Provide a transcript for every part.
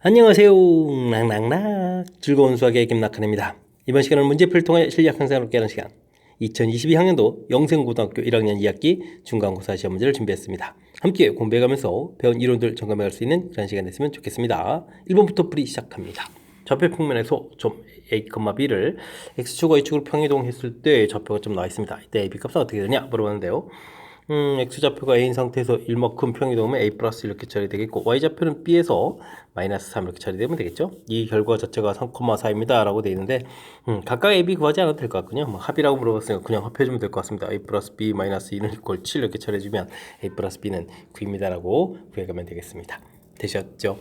안녕하세요. 락락락 즐거운 수학의 김낙한입니다. 이번 시간은 문제풀이를 통해 실력 향상을 얻게 하는 시간 2022학년도 영생고등학교 1학년 2학기 중간고사 시험 문제를 준비했습니다. 함께 공부해가면서 배운 이론들 점검해갈 수 있는 그런 시간 됐으면 좋겠습니다. 1번부터 풀이 시작합니다. 좌표 평면에서 점 A, B를 X축, Y축으로 평이동했을 때 좌표가 좀 나와 있습니다. 이때 AB 값은 어떻게 되냐 물어보는데요. X좌표가 A인 상태에서 1만큼 평이동하면 A 플러스 이렇게 처리되겠고 Y좌표는 B에서 마이너스 3 이렇게 처리되면 되겠죠. 이 결과 자체가 3,4입니다 라고 되어 있는데 각각 A, B 구하지 않아도 될 것 같군요. 합이라고 물어봤으니까 그냥 합해주면 될 것 같습니다. A 플러스 B 마이너스 2는 이퀄 7 이렇게 처리해주면 A 플러스 B는 9입니다 라고 구해가면 되겠습니다. 되셨죠?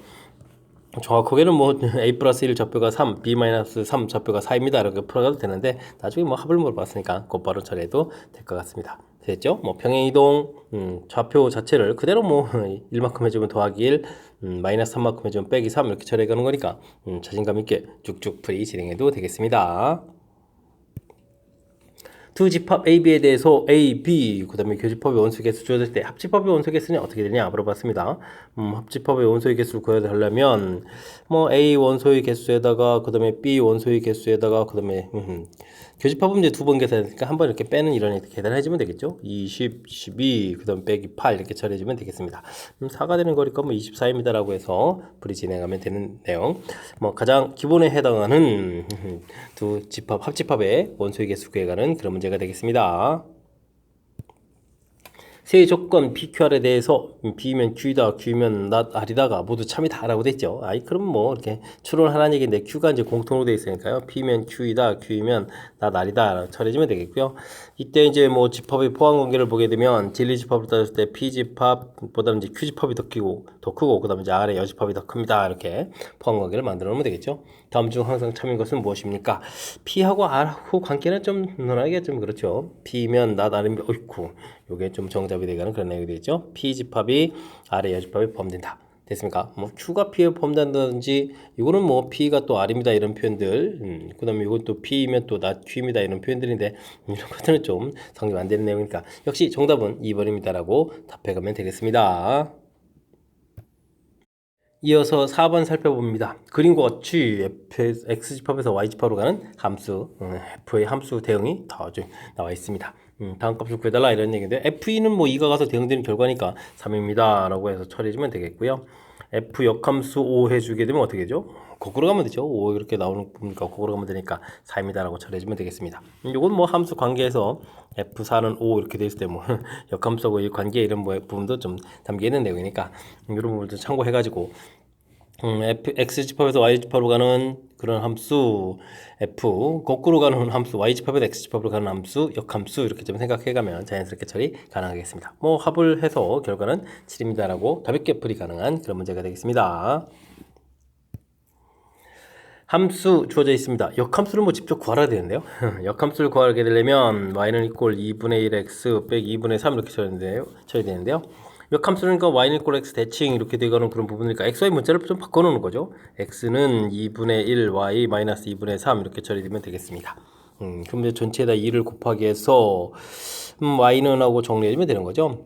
정확하게는 A 플러스 1 좌표가 3, B 마이너스 3 좌표가 4입니다 이렇게 풀어가도 되는데 나중에 합을 물어봤으니까 곧바로 처리해도 될 것 같습니다. 됐죠? 평행이동 좌표 자체를 그대로 1만큼 해주면 더하기 1, 마이너스 3만큼 해주면 빼기 3 이렇게 처리해가는 거니까 자신감 있게 쭉쭉 풀이 진행해도 되겠습니다. 두 집합 A, B에 대해서 A, B, 그 다음에 교집합의 원소 개수 주어질 때 합집합의 원소 개수는 어떻게 되냐 물어봤습니다. 합집합의 원소의 개수를 구하려면 A 원소의 개수에다가 그 다음에 B 원소의 개수에다가 그 다음에 교집합은 이제 두 번 계산하니까 한 번 이렇게 빼는 이런 계산해주면 되겠죠. 20, 12, 그 다음 빼기 8 이렇게 처리해주면 되겠습니다. 4가 되는 거니까 24입니다 라고 해서 풀이 진행하면 되는 내용. 가장 기본에 해당하는 두 집합, 합집합의 원소의 개수 구해가는 그런 문제가 되겠습니다. 세 조건 PQR에 대해서 B면 Q이다, Q면 not R이다가 모두 참이다 라고 됐죠. 그럼 이렇게 추론하라는 얘기인데 Q가 이제 공통으로 되어 있으니까요. P면 Q이다, Q면 not R이다 처리해주면 되겠고요. 이때 이제 집합의 포함 관계를 보게 되면 진리 집합을 따졌을 때 P 집합보다는 이제 Q 집합이 더 크고 그 다음에 이제 R의 여집합이 더 큽니다. 이렇게 포함 관계를 만들어 놓으면 되겠죠. 다음 중 항상 참인 것은 무엇입니까? P하고 R하고 관계는 좀 논하기가 좀 그렇죠. P면 not R이면 어이쿠 요게 좀 정답이 되가는 그런 내용이 되겠죠. P 집합이 R의 여집합에 포함된다. 됐습니까? Q가 P에 포함된다든지 이거는 P가 또 R입니다 이런 표현들 그 다음에 이건 또 P면 또 not Q입니다 이런 표현들인데 이런 것들은 좀 성립 안 되는 내용이니까 역시 정답은 2번입니다 라고 답해가면 되겠습니다. 이어서 4번 살펴봅니다. 그림과 같이 X집합에서 Y집합으로 가는 함수 F의 함수 대응이 다 나와 있습니다. 다음 값을 구해달라 이런 얘기인데 F2는 2가 가서 대응되는 결과니까 3입니다 라고 해서 처리해주면 되겠고요. F 역함수 5 해주게 되면 어떻게 되죠? 거꾸로 가면 되죠. 5 이렇게 나오는 거니까 거꾸로 가면 되니까 4입니다 라고 처리해주면 되겠습니다. 이건 함수 관계에서 F4는 5 이렇게 돼 있을 때 역함수하고 이 관계 이런 부분도 좀 담겨 있는 내용이니까 이런 부분도 참고해가지고 X집합에서 Y집합으로 가는 그런 함수 F, 거꾸로 가는 함수 Y집합에서 X집합으로 가는 함수, 역함수 이렇게 좀 생각해가면 자연스럽게 처리 가능하겠습니다. 합을 해서 결과는 7입니다 라고 가볍게 풀이 가능한 그런 문제가 되겠습니다. 함수 주어져 있습니다. 역함수를 직접 구하라 되는데요. 역함수를 구하게 되려면 y는 이꼴 2분의 1x 빼기 2분의 3 이렇게 처리되는데요. 역함수는 y는 이꼴 x 대칭 이렇게 되거는 그런 부분이니까 xy 문자를 좀 바꿔놓는 거죠. x는 2분의 1 y 마이너스 2분의 3 이렇게 처리되면 되겠습니다. 그럼 이제 전체에다 2를 곱하기 해서 y는 하고 정리해주면 되는 거죠.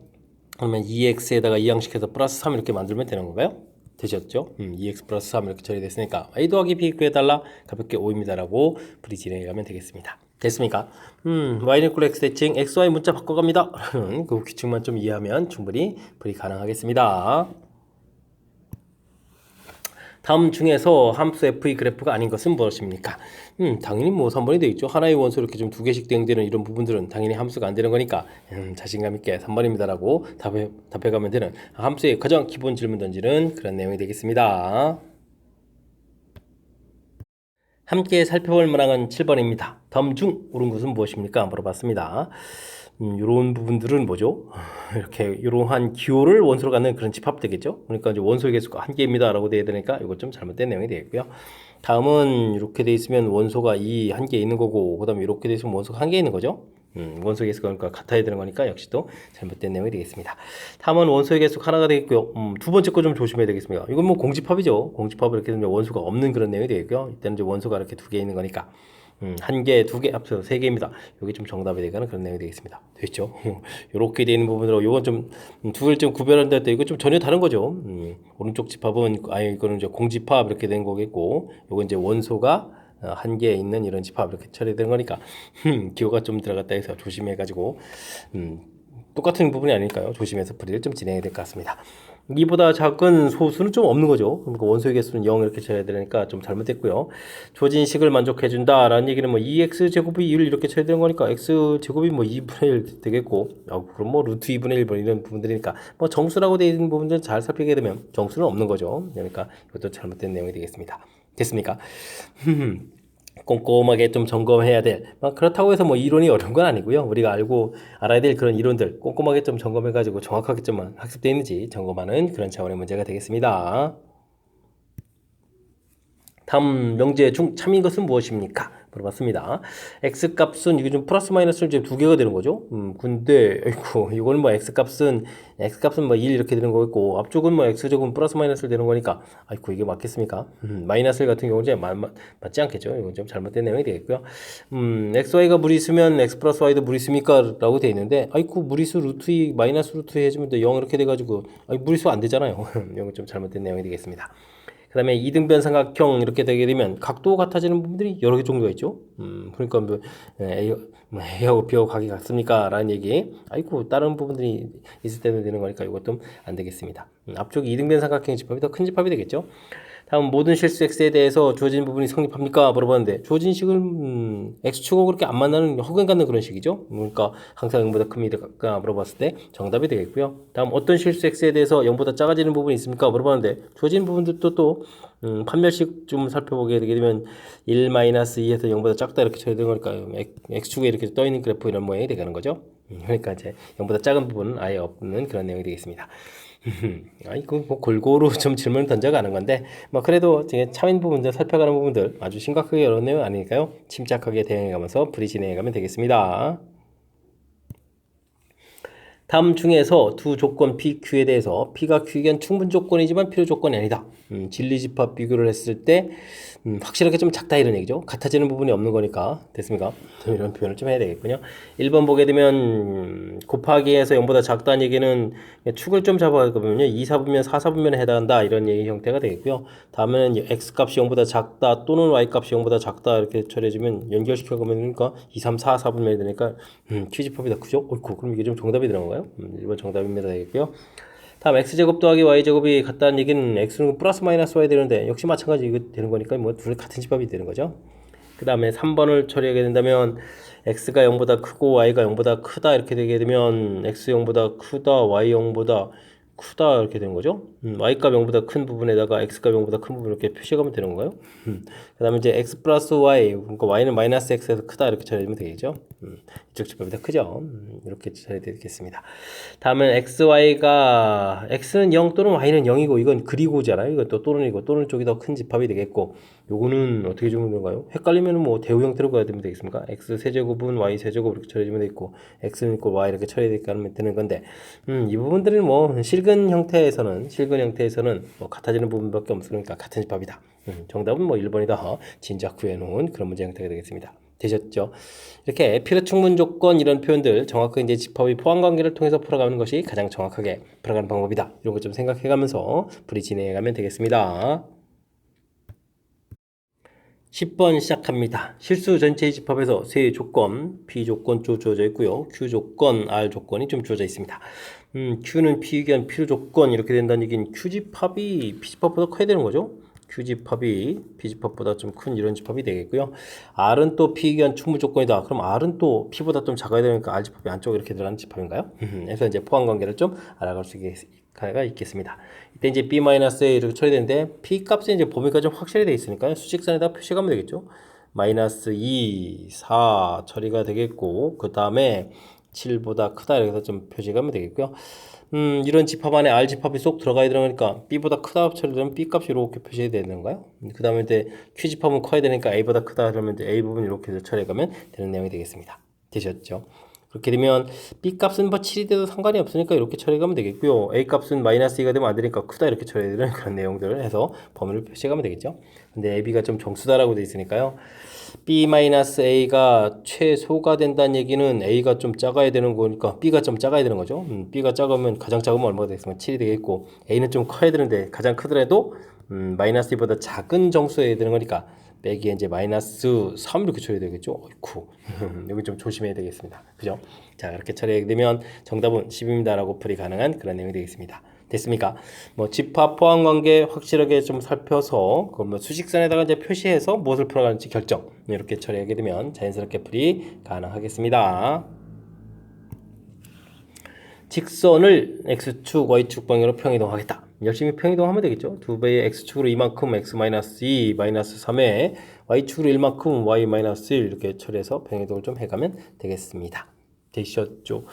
그러면 2x에다가 이항식해서 플러스 3 이렇게 만들면 되는 건가요? 되셨죠? 2x 플러스 3 이렇게 처리됐으니까 a 더하기 b 구해달라 가볍게 5입니다 라고 풀이 진행해가면 되겠습니다. 됐습니까? y는 이꼴 x 대칭 xy 문자 바꿔갑니다 라는 그 규칙만 좀 이해하면 충분히 풀이 가능하겠습니다. 다음 중에서 함수 f의 그래프가 아닌 것은 무엇입니까? 당연히 3번이 되어 있죠. 하나의 원소 이렇게 좀 두 개씩 대응되는 이런 부분들은 당연히 함수가 안 되는 거니까 자신감 있게 3번입니다 라고 답해가면 되는 함수의 가장 기본 질문 던지는 그런 내용이 되겠습니다. 함께 살펴볼 문항은 7번입니다. 다음 중 옳은 것은 무엇입니까? 물어봤습니다. 이런 부분들은 뭐죠? 이렇게 이러한 기호를 원소로 갖는 그런 집합 되겠죠? 그러니까 이제 원소의 개수가 한 개입니다 라고 되어야 되니까 이거 좀 잘못된 내용이 되겠고요. 다음은 이렇게 돼 있으면 원소가 이 한 개 있는 거고 그 다음에 이렇게 돼 있으면 원소가 한 개 있는 거죠. 원소의 개수가 그러니까 같아야 되는 거니까 역시 또 잘못된 내용이 되겠습니다. 다음은 원소의 개수 하나가 되겠고요. 두 번째 거 좀 조심해야 되겠습니다. 이건 공집합이죠. 공집합을 이렇게 되면 원소가 없는 그런 내용이 되겠고요. 이때는 이제 원소가 이렇게 두 개 있는 거니까 한 개, 두 개, 앞서 세 개입니다. 여기 좀 정답이 되거나 그런 내용이 되겠습니다. 됐죠? 이렇게 되어 있는 부분으로 요건 좀 두 개를 좀 구별한다 때 이거 좀 전혀 다른 거죠. 오른쪽 집합은 아예 이거는 이제 공집합 이렇게 된 거겠고, 요건 이제 원소가 한 개에 있는 이런 집합 이렇게 처리된 거니까 기호가 좀 들어갔다 해서 조심해가지고 똑같은 부분이 아닐까요? 조심해서 풀이를 좀 진행해야 될 것 같습니다. 이보다 작은 소수는 좀 없는 거죠. 그러니까 원소의 개수는 0 이렇게 쳐야 되니까 좀 잘못됐고요. 주어진식을 만족해준다라는 얘기는 뭐 2x 제곱이 1 이렇게 쳐야 되는 거니까 x 제곱이 뭐 2분의 1 되겠고, 그럼 뭐 루트 2분의 1 뭐 이런 부분들이니까 뭐 정수라고 되어 있는 부분들 잘 살피게 되면 정수는 없는 거죠. 그러니까 이것도 잘못된 내용이 되겠습니다. 됐습니까? 꼼꼼하게 좀 점검해야 될, 그렇다고 해서 뭐 이론이 어려운 건 아니고요. 우리가 알아야 될 그런 이론들 꼼꼼하게 좀 점검해가지고 정확하게 좀 학습되어 있는지 점검하는 그런 차원의 문제가 되겠습니다. 다음 명제 중 참인 것은 무엇입니까? 물어봤습니다. x값은 이게 좀 플러스 마이너스를 이제 두 개가 되는 거죠. 근데 아이고 이거는 뭐 x값은 뭐 1 이렇게 되는 거겠고, 앞쪽은 뭐 x제곱 플러스 마이너스를 되는 거니까 아이고 이게 맞겠습니까? 마이너스 같은 경우는 이제 맞지 않겠죠. 이건 좀 잘못된 내용이 되겠고요. xy가 무리수면 x 플러스 y도 무리수입니까? 라고 되어 있는데 아이고 무리수 루트 2 마이너스 루트 2 해주면 또 0 이렇게 돼가지고 무리수 안 되잖아요. 이건 좀 잘못된 내용이 되겠습니다. 그 다음에 이등변 삼각형 이렇게 되게 되면 각도 같아지는 부분들이 여러 개 정도가 있죠. 그러니까 뭐 A하고 B하고 각이 같습니까? 라는 얘기. 아이고 다른 부분들이 있을 때도 되는 거니까 이것도 안 되겠습니다. 앞쪽이 이등변 삼각형 집합이 더 큰 집합이 되겠죠. 다음 모든 실수 x에 대해서 주어진 부분이 성립합니까? 물어봤는데 주어진 식은 x축하고 그렇게 안 만나는 허근 갖는 그런 식이죠. 그러니까 항상 0보다 큽니까? 물어봤을 때 정답이 되겠고요. 다음 어떤 실수 x에 대해서 0보다 작아지는 부분이 있습니까? 물어봤는데 주어진 부분들도 또 판별식 좀 살펴보게 되게 되면 1-2에서 0보다 작다 이렇게 쳐야 되는 거니까 x축에 이렇게 떠있는 그래프 이런 모양이 되는 거죠. 그러니까 이제 0보다 작은 부분은 아예 없는 그런 내용이 되겠습니다. 이거 뭐 골고루 좀 질문을 던져가는 건데 뭐 그래도 참인 부분들 살펴가는 부분들 아주 심각하게 어려운 내용 아니니까요. 침착하게 대응해가면서 풀이 진행해가면 되겠습니다. 다음 중에서 두 조건 P, Q에 대해서 P가 Q에겐 충분 조건이지만 필요 조건이 아니다. 진리집합 비교를 했을 때 확실하게 좀 작다 이런 얘기죠. 같아지는 부분이 없는 거니까. 됐습니까? 이런 표현을 좀 해야 되겠군요. 1번 보게 되면 곱하기에서 0보다 작다는 얘기는 축을 좀 잡아보면요. 2사분면 4사분면에 해당한다 이런 얘기 형태가 되겠고요. 다음에는 X값이 0보다 작다 또는 Y값이 0보다 작다 이렇게 처리해주면 연결시켜보면 그러니까 2, 3, 4, 4분면이 되니까 Q집합이 더 크죠? 어이쿠, 그럼 이게 좀 정답이 들어간 거예요? 1번 정답입니다 되겠고요. 다음 x제곱 더하기 y제곱이 같다는 얘기는 x는 플러스 마이너스 y 되는데 역시 마찬가지 이거 되는 거니까 뭐 둘이 같은 집합이 되는 거죠. 그 다음에 3번을 처리하게 된다면 x가 0보다 크고 y가 0보다 크다 이렇게 되게 되면 x 0보다 크다 y 0보다 크다 이렇게 되는 거죠. y값 0보다 큰 부분에다가 x값 0보다 큰 부분 이렇게 표시하면 되는 거예요. 그 다음에 이제 x 플러스 y, 그러니까 y는 마이너스 x에서 크다 이렇게 처리하면 되겠죠. 이쪽 집합이 더 크죠. 이렇게 처리되겠습니다. 다음은 xy가 x는 0 또는 y는 0이고 이건 그리고잖아요. 이건 또 또는이고 또는 쪽이 더 큰 집합이 되겠고 요거는 어떻게 주면 되는가요? 헷갈리면 뭐 대우 형태로 가야 되면 되겠습니까? x 세제곱은 y 세제곱 이렇게 처리하면 되겠고 x는 있고 y 이렇게 처리되면 되는 건데 이 부분들은 뭐 실근 형태에서는 뭐 같아지는 부분밖에 없으니까 같은 집합이다. 정답은 뭐 1번이다. 진작 구해놓은 그런 문제 형태가 되겠습니다. 되셨죠? 이렇게 필요 충분 조건 이런 표현들 정확하게 이제 집합의 포함 관계를 통해서 풀어가는 것이 가장 정확하게 풀어가는 방법이다. 이런 거 좀 생각해가면서 풀이 진행해가면 되겠습니다. 10번 시작합니다. 실수 전체의 집합에서 세 조건, P 조건 좀 주어져 있고요. Q 조건, R 조건이 좀 주어져 있습니다. Q는 P 기한 필요 조건 이렇게 된다는 얘기는 Q 집합이 P 집합보다 커야 되는 거죠. Q 집합이 P 집합보다 좀 큰 이런 집합이 되겠고요. R은 또 P 기한 충분 조건이다. 그럼 R은 또 P보다 좀 작아야 되니까 R 집합이 안쪽에 이렇게 들어가는 집합인가요? 그래서 이제 포함 관계를 좀 알아갈 수 있겠습니다. 이때 이제 B-A 이렇게 처리되는데 P 값이 이제 범위가 좀 확실히 되어 있으니까 수직선에다 표시하면 되겠죠. 마이너스 2, 4 처리가 되겠고 그 다음에 7보다 크다 이렇게 해서 좀 표시하면 되겠고요. 이런 집합 안에 R 집합이 쏙 들어가야 되니까 B보다 크다 처리되면 B 값이 이렇게 표시해야 되는 건가요? 그 다음에 이제 Q 집합은 커야 되니까 A보다 크다 그러면 이제 A 부분 이렇게 해서 처리해가면 되는 내용이 되겠습니다. 되셨죠? 그렇게 되면 B 값은 뭐 7이 돼도 상관이 없으니까 이렇게 처리하면 되겠고요. A 값은 마이너스 2가 되면 안 되니까 크다 이렇게 처리해야 되는 그런 내용들을 해서 범위를 표시하면 되겠죠. 근데 AB가 좀 정수다라고 되어 있으니까요. B-A가 최소가 된다는 얘기는 A가 좀 작아야 되는 거니까 B가 좀 작아야 되는 거죠. B가 작으면 가장 작으면 얼마가 되겠으면 7이 되겠고 A는 좀 커야 되는데 가장 크더라도 마이너스 2보다 작은 정수여야 되는 거니까 빼기에 이제 마이너스 3 이렇게 처리해야 되겠죠. 어이쿠. 여기 좀 조심해야 되겠습니다. 그죠? 자, 이렇게 처리하게 되면 정답은 10입니다라고 풀이 가능한 그런 내용이 되겠습니다. 됐습니까? 뭐 집합 포함 관계 확실하게 좀 살펴서 그걸 뭐 수직선에다가 이제 표시해서 무엇을 풀어가는지 결정. 이렇게 처리하게 되면 자연스럽게 풀이 가능하겠습니다. 직선을 x축, y축 방향으로 평이동하겠다. 열심히 평이동하면 되겠죠. 두 배의 x축으로 이만큼 x-2, -3에 y축으로 1만큼 y-1 이렇게 처리해서 평이동을 좀 해가면 되겠습니다. 되셨죠?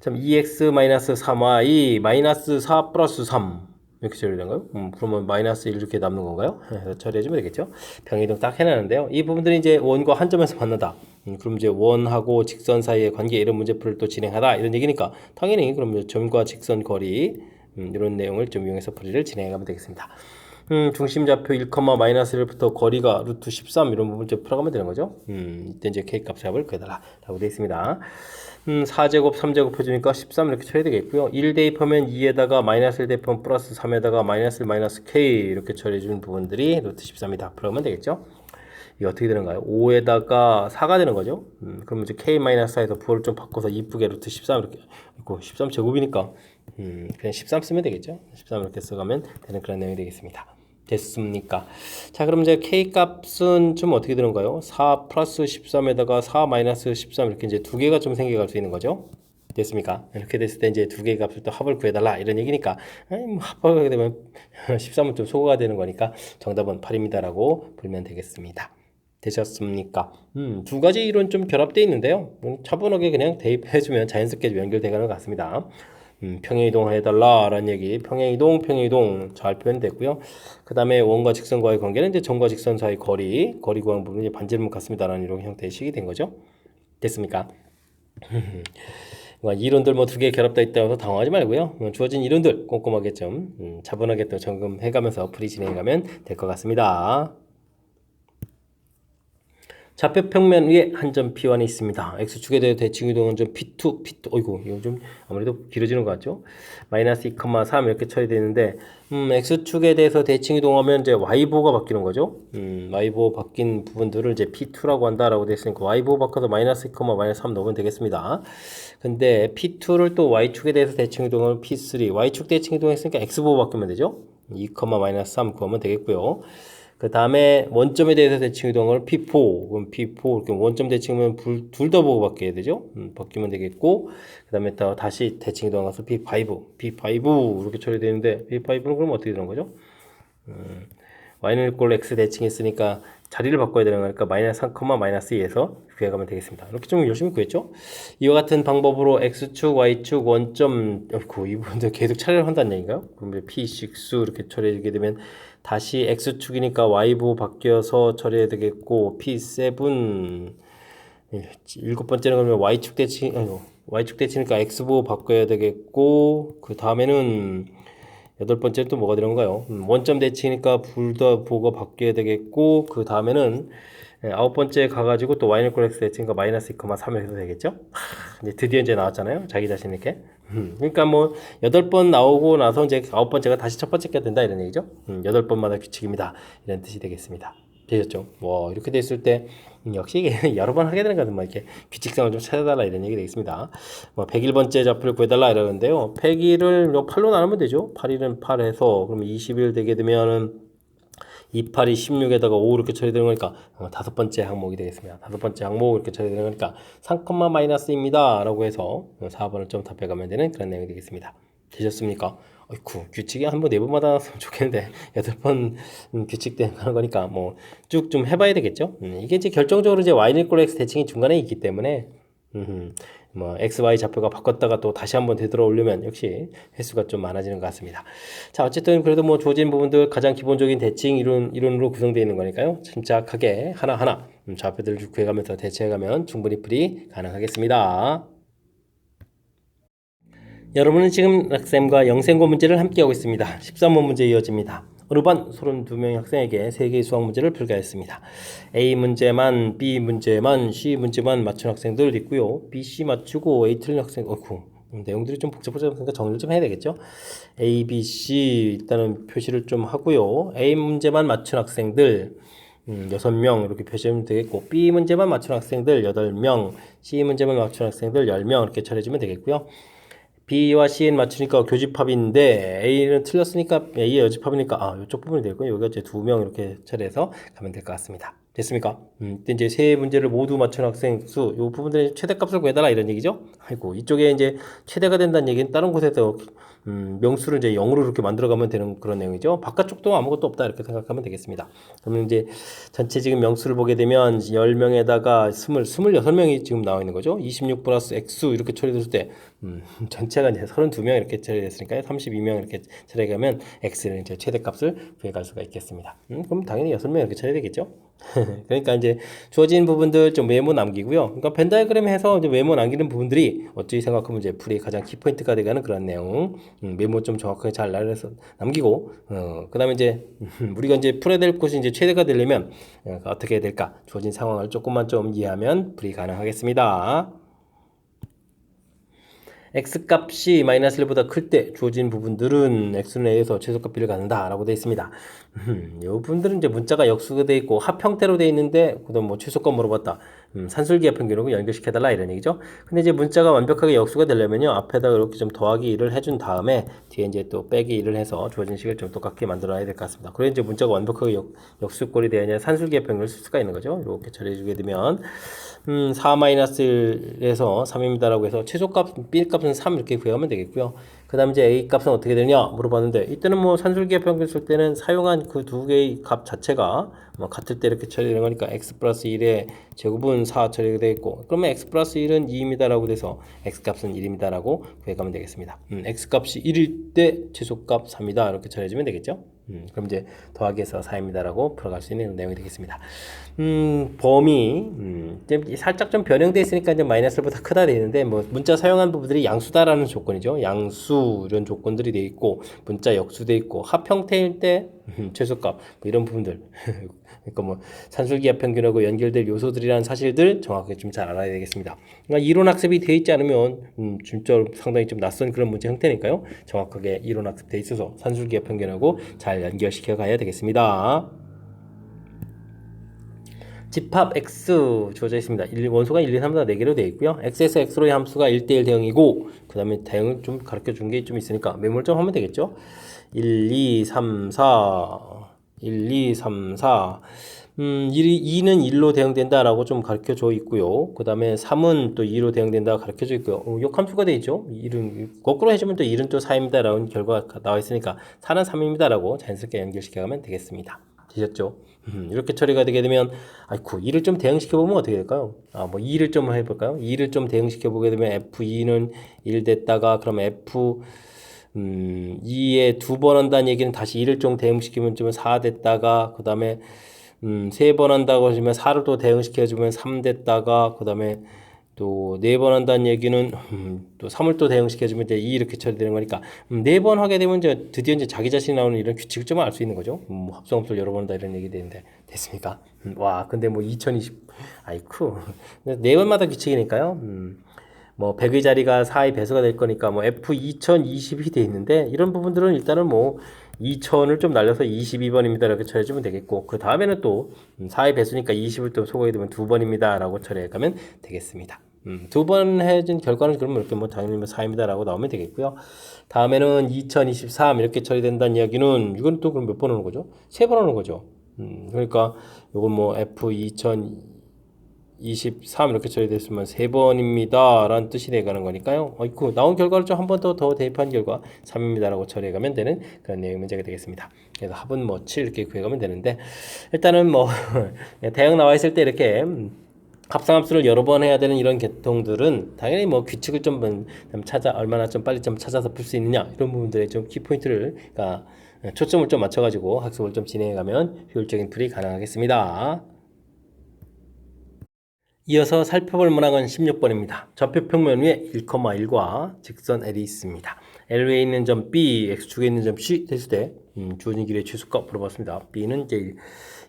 참 2x-3y -4 플러스 3 이렇게 처리된가요? 그러면 -1 이렇게 남는 건가요? 그래서 처리해주면 되겠죠. 평이동 딱 해놨는데요. 이 부분들이 이제 원과 한 점에서 만난다. 그럼 이제 원하고 직선 사이의 관계 이런 문제풀을 또 진행하다 이런 얘기니까 당연히 그럼 점과 직선 거리 이런 내용을 좀 이용해서 풀이를 진행해가면 되겠습니다. 중심좌표 1, -1부터 거리가 루트 13 이런 부분 좀 풀어가면 되는 거죠. 이때 이제 K 값 잡을 구해달라라고 되어 있습니다. 4제곱, 3제곱 해주니까 13 이렇게 처리 되겠고요. 1 대입하면 2에다가 -1 대입하면 플러스 3에다가 -1 K 이렇게 처리해주는 부분들이 루트 13이 다 풀어가면 되겠죠. 이게 어떻게 되는가요? 5에다가 4가 되는 거죠. 그러면 이제 K-4에서 부호를 좀 바꿔서 이쁘게 루트 13 이렇게 있고 13 제곱이니까 그냥 13 쓰면 되겠죠. 13 이렇게 써가면 되는 그런 내용이 되겠습니다. 됐습니까? 자, 그럼 이제 K 값은 좀 어떻게 되는가요? 4 플러스 13에다가 4 마이너스 13 이렇게 이제 두 개가 좀 생겨갈 수 있는 거죠. 됐습니까? 이렇게 됐을 때 이제 두 개의 값을 또 합을 구해달라 이런 얘기니까 뭐 합하게 되면 13은 좀 소거가 되는 거니까 정답은 8입니다라고 불면 되겠습니다. 되셨습니까? 두 가지 이론 좀 결합되어 있는데요. 차분하게 그냥 대입해주면 자연스럽게 연결되는 것 같습니다. 평행이동 해달라 라는 얘기, 평행이동 잘 표현됐고요. 그 다음에 원과 직선과의 관계는 이제 점과 직선 사이 거리 구하는 부분이 반지름 같습니다 라는 이런 형태의 식이 된 거죠. 됐습니까? 이론들 뭐 두 개 결합되어 있다고 해서 당황하지 말고요. 주어진 이론들 꼼꼼하게 좀 차분하게 또 점검해가면서 풀이 진행해가면 될 것 같습니다. 좌표 평면 위에 한 점 P1이 있습니다. X축에 대해 대칭 이동은 점 P2, 어이구, 이거 좀 아무래도 길어지는 것 같죠? -2,3 이렇게 처리되는데, X축에 대해서 대칭 이동하면 이제 Y보호가 바뀌는 거죠? Y보호 바뀐 부분들을 이제 P2라고 한다라고 되어 있으니까 Y보호 바꿔서 -2,-3 넣으면 되겠습니다. 근데 P2를 또 Y축에 대해서 대칭 이동을 P3, Y축 대칭 이동했으니까 X보호 바뀌면 되죠? 2,-3 구하면 되겠고요. 그 다음에 원점에 대해서 대칭 이동을 P4, 그럼 P4 이렇게 원점 대칭이면 둘 다 보고 바뀌어야 되죠. 바뀌면 되겠고, 그 다음에 또 다시 대칭 이동해서 P5 이렇게 처리되는데 P5는 그럼 어떻게 되는 거죠? y는 꼴 x 대칭했으니까 자리를 바꿔야 되는 거니까 -3, -2에서 구해가면 되겠습니다. 이렇게 좀 열심히 구했죠? 이와 같은 방법으로 x축, y축, 원점, 이 부분도 계속 처리를 한다는 얘기인가요? 그럼 P6 이렇게 처리하게 되면 다시 x축이니까 y부 바뀌어서 처리해야 되겠고 P7 일곱 번째는 그러면 y축 대칭이니까 x부 바꿔야 되겠고 그 다음에는 여덟 번째는 또 뭐가 되는 건가요? 원점 대칭이니까 둘 다 보고 바뀌어야 되겠고 그 다음에는 아홉 번째 가가지고 또 y는 꼴 x 대칭이니까 -2,3 해도 되겠죠? 이제 드디어 이제 나왔잖아요. 자기 자신 이렇게. 그러니까 뭐 여덟 번 나오고 나서 이제 아홉 번째가 다시 첫 번째가 된다 이런 얘기죠. 여덟 번마다 규칙입니다. 이런 뜻이 되겠습니다. 되셨죠? 뭐 이렇게 됐을 때 역시 이게 여러 번 하게 되는 거는 뭐 이렇게 규칙성을 좀 찾아달라 이런 얘기 되겠습니다. 뭐 101번째 좌표를 구해달라 이러는데요. 101을 8로 나누면 되죠. 8일은 8 해서 그러면 20일 되게 되면은 28이 16에다가 5 이렇게 처리되는 거니까 다섯 번째 항목이 되겠습니다. 다섯 번째 항목 이렇게 처리되는 거니까 3,-입니다 라고 해서 4번을 좀 답해가면 되는 그런 내용이 되겠습니다. 되셨습니까? 어이쿠, 규칙이 한 번, 네 번마다 나왔으면 좋겠는데, 8번 규칙된 그런 거니까, 뭐, 쭉 좀 해봐야 되겠죠? 이게 이제 결정적으로 이제 y는 꼴 x 대칭이 중간에 있기 때문에, 뭐, x, y 좌표가 바꿨다가 또 다시 한번 되돌아오려면 역시 횟수가 좀 많아지는 것 같습니다. 자, 어쨌든 그래도 뭐 주어진 부분들 가장 기본적인 대칭 이론으로 구성되어 있는 거니까요. 침착하게 하나하나 좌표들을 구해가면서 대체해가면 충분히 풀이 가능하겠습니다. 여러분은 지금 락쌤과 영생고 문제를 함께하고 있습니다. 13번 문제 이어집니다. 어느 반 32명의 학생에게 3개의 수학 문제를 풀게 했습니다. A 문제만, B 문제만, C 문제만 맞춘 학생들 있고요. B, C 맞추고 A 틀린 학생, 내용들이 좀 복잡하니까 정리를 좀 해야 되겠죠? A, B, C 일단은 표시를 좀 하고요. A 문제만 맞춘 학생들 6명 이렇게 표시하면 되겠고, B 문제만 맞춘 학생들 8명, C 문제만 맞춘 학생들 10명 이렇게 처리해주면 되겠고요. B와 C는 맞추니까 교집합인데 A는 틀렸으니까 A의 여집합이니까 이쪽 부분이 되고요. 여기가 이제 2명 이렇게 처리해서 가면 될 것 같습니다. 됐습니까? 이제 세 문제를 모두 맞춘 학생 수, 이 부분들의 최대값을 구해달라 이런 얘기죠. 아이고, 이쪽에 이제 최대가 된다는 얘기는 다른 곳에서 명수를 이제 0으로 이렇게 만들어가면 되는 그런 내용이죠. 바깥쪽도 아무것도 없다 이렇게 생각하면 되겠습니다. 그러면 이제 전체 지금 명수를 보게 되면 10명에다가 26명이 지금 나와 있는 거죠. 26 플러스 X 이렇게 처리됐을 때 전체가 이제 32명 이렇게 처리됐으니까요. 32명 이렇게 처리하면 X는 이제 최대값을 구해갈 수가 있겠습니다. 그럼 당연히 6명 이렇게 처리되겠죠. 그러니까 이제 주어진 부분들 좀 메모 남기고요. 그러니까 벤 다이어그램 해서 이제 메모 남기는 부분들이 어찌 생각하면 이제 풀이 가장 키포인트가 되가는 그런 내용 메모 좀 정확하게 잘 날려서 남기고 그다음에 이제 우리가 이제 풀어야 될 곳이 이제 최대가 되려면 어떻게 해야 될까 주어진 상황을 조금만 좀 이해하면 풀이 가능하겠습니다. x값이 마이너스 1보다 클 때 주어진 부분들은 x는 a에서 최소값 b를 갖는다 라고 되어 있습니다. 이 부분들은 이제 문자가 역수가 되어 있고 합 형태로 되어 있는데 그다음 뭐 최소값 물어봤다. 산술기하 평균하고 연결시켜달라 이런 얘기죠. 근데 이제 문자가 완벽하게 역수가 되려면요 앞에다가 이렇게 좀 더하기 1을 해준 다음에 뒤에 이제 또 빼기 1을 해서 주어진 식을 좀 똑같게 만들어야 될 것 같습니다. 그래 이제 문자가 완벽하게 역수꼴이 되어야 산술기하 평균을 쓸 수가 있는 거죠. 이렇게 처리해주게 되면 4-1에서 3입니다라고 해서 최소값 B값은 3 이렇게 구해가면 되겠고요. 그 다음 이제 A값은 어떻게 되냐 물어봤는데 이때는 뭐 산술기하 평균 쓸 때는 사용한 그 두 개의 값 자체가 뭐 같을 때 이렇게 처리되는 거니까 x 플러스 1의 제곱은 4 처리가 되겠고 그러면 x 플러스 1은 2입니다라고 돼서 x값은 1입니다라고 구해가면 되겠습니다. x값이 1일 때 최소값 3이다 이렇게 처리해주면 되겠죠. 그럼 이제 더하기해서 4입니다라고 풀어갈 수 있는 내용이 되겠습니다. 범위 살짝 좀 변형되어 있으니까 이제 마이너스 1보다 크다 되어 있는데 뭐 문자 사용한 부분들이 양수다라는 조건이죠. 양수 이런 조건들이 되어 있고 문자 역수되어 있고 합 형태일 때 최소값 뭐 이런 부분들 그러니까 뭐 산술기하 평균하고 연결될 요소들이라는 사실들 정확하게 좀 잘 알아야 되겠습니다. 그러니까 이론 학습이 되어 있지 않으면 진짜 상당히 좀 낯선 그런 문제 형태니까요. 정확하게 이론 학습되어 있어서 산술기하 평균하고 잘 연결시켜 가야 되겠습니다. 집합 x 주어져 있습니다. 원소가 1, 2, 3, 4, 4개로 되어 있고요. x에서 x로의 함수가 1대1 대응이고 그 다음에 대응을 좀 가르쳐 준 게 좀 있으니까 메모를 좀 하면 되겠죠. 1, 2, 3, 4 1, 2, 3, 4 2는 1로 대응된다라고 좀 가르쳐 줘 있고요. 그 다음에 3은 또 2로 대응된다 가르쳐 줘 있고요. 역함수가 되어 있죠. 1은 거꾸로 해주면 또 1은 또 4입니다라는 결과가 나와 있으니까 4는 3입니다라고 자연스럽게 연결시켜 가면 되겠습니다. 되셨죠? 이렇게 처리가 되게 되면 아이쿠 2를 좀 대응시켜 보면 어떻게 될까요? 뭐 2를 좀 해볼까요? 2를 좀 대응시켜 보게 되면 f2는 1 됐다가 그럼 f 2에 2번 한다는 얘기는 다시 2를 좀 대응시키면 좀 4 됐다가 그 다음에 3번 한다고 하시면 4를 또 대응시켜주면 3 됐다가 그 다음에 또 4번 한다는 얘기는 또 3을 또 대응시켜주면 이제 2 이렇게 처리되는 거니까 4번 하게 되면 이제 드디어 이제 자기 자신이 나오는 이런 규칙을 좀 알 수 있는 거죠. 합성함수를 여러 번 한다 이런 얘기 되는데 됐습니까? 와 근데 뭐 2020 아이쿠 4번마다 규칙이니까요. 뭐 100의 자리가 4의 배수가 될 거니까 뭐 F 2020이 돼 있는데 이런 부분들은 일단은 뭐 2000을 좀 날려서 22번입니다 이렇게 처리해주면 되겠고 그 다음에는 또 4의 배수니까 20을 또 소거해 두면 2번입니다 라고 처리해 가면 되겠습니다. 2번 해준 결과는 그러면 이렇게 뭐 당연히 4입니다 라고 나오면 되겠고요. 다음에는 2023 이렇게 처리된다는 이야기는 이건 또 그럼 몇 번 오는 거죠? 3번 오는 거죠. 그러니까 요건 뭐 F 2023 이렇게 처리됐으면 3번입니다 라는 뜻이 돼가는 거니까요. 그 나온 결과를 좀 한 번 더 대입한 결과 3입니다 라고 처리해가면 되는 그런 내용 문제가 되겠습니다. 그래서 합은 뭐 7 이렇게 구해가면 되는데 일단은 뭐 대응 나와 있을 때 이렇게 합성함수를 여러 번 해야 되는 이런 계통들은 당연히 뭐 규칙을 좀 찾아 얼마나 좀 빨리 좀 찾아서 풀 수 있느냐 이런 부분들에 좀 키포인트를 그러니까 초점을 좀 맞춰가지고 학습을 좀 진행해가면 효율적인 풀이 가능하겠습니다. 이어서 살펴볼 문항은 16번입니다. 좌표 평면 위에 1,1과 직선 L이 있습니다. L 위에 있는 점 B, X축에 있는 점 C 됐을 때 주어진 길이의 최소값 물어봤습니다. B는 이제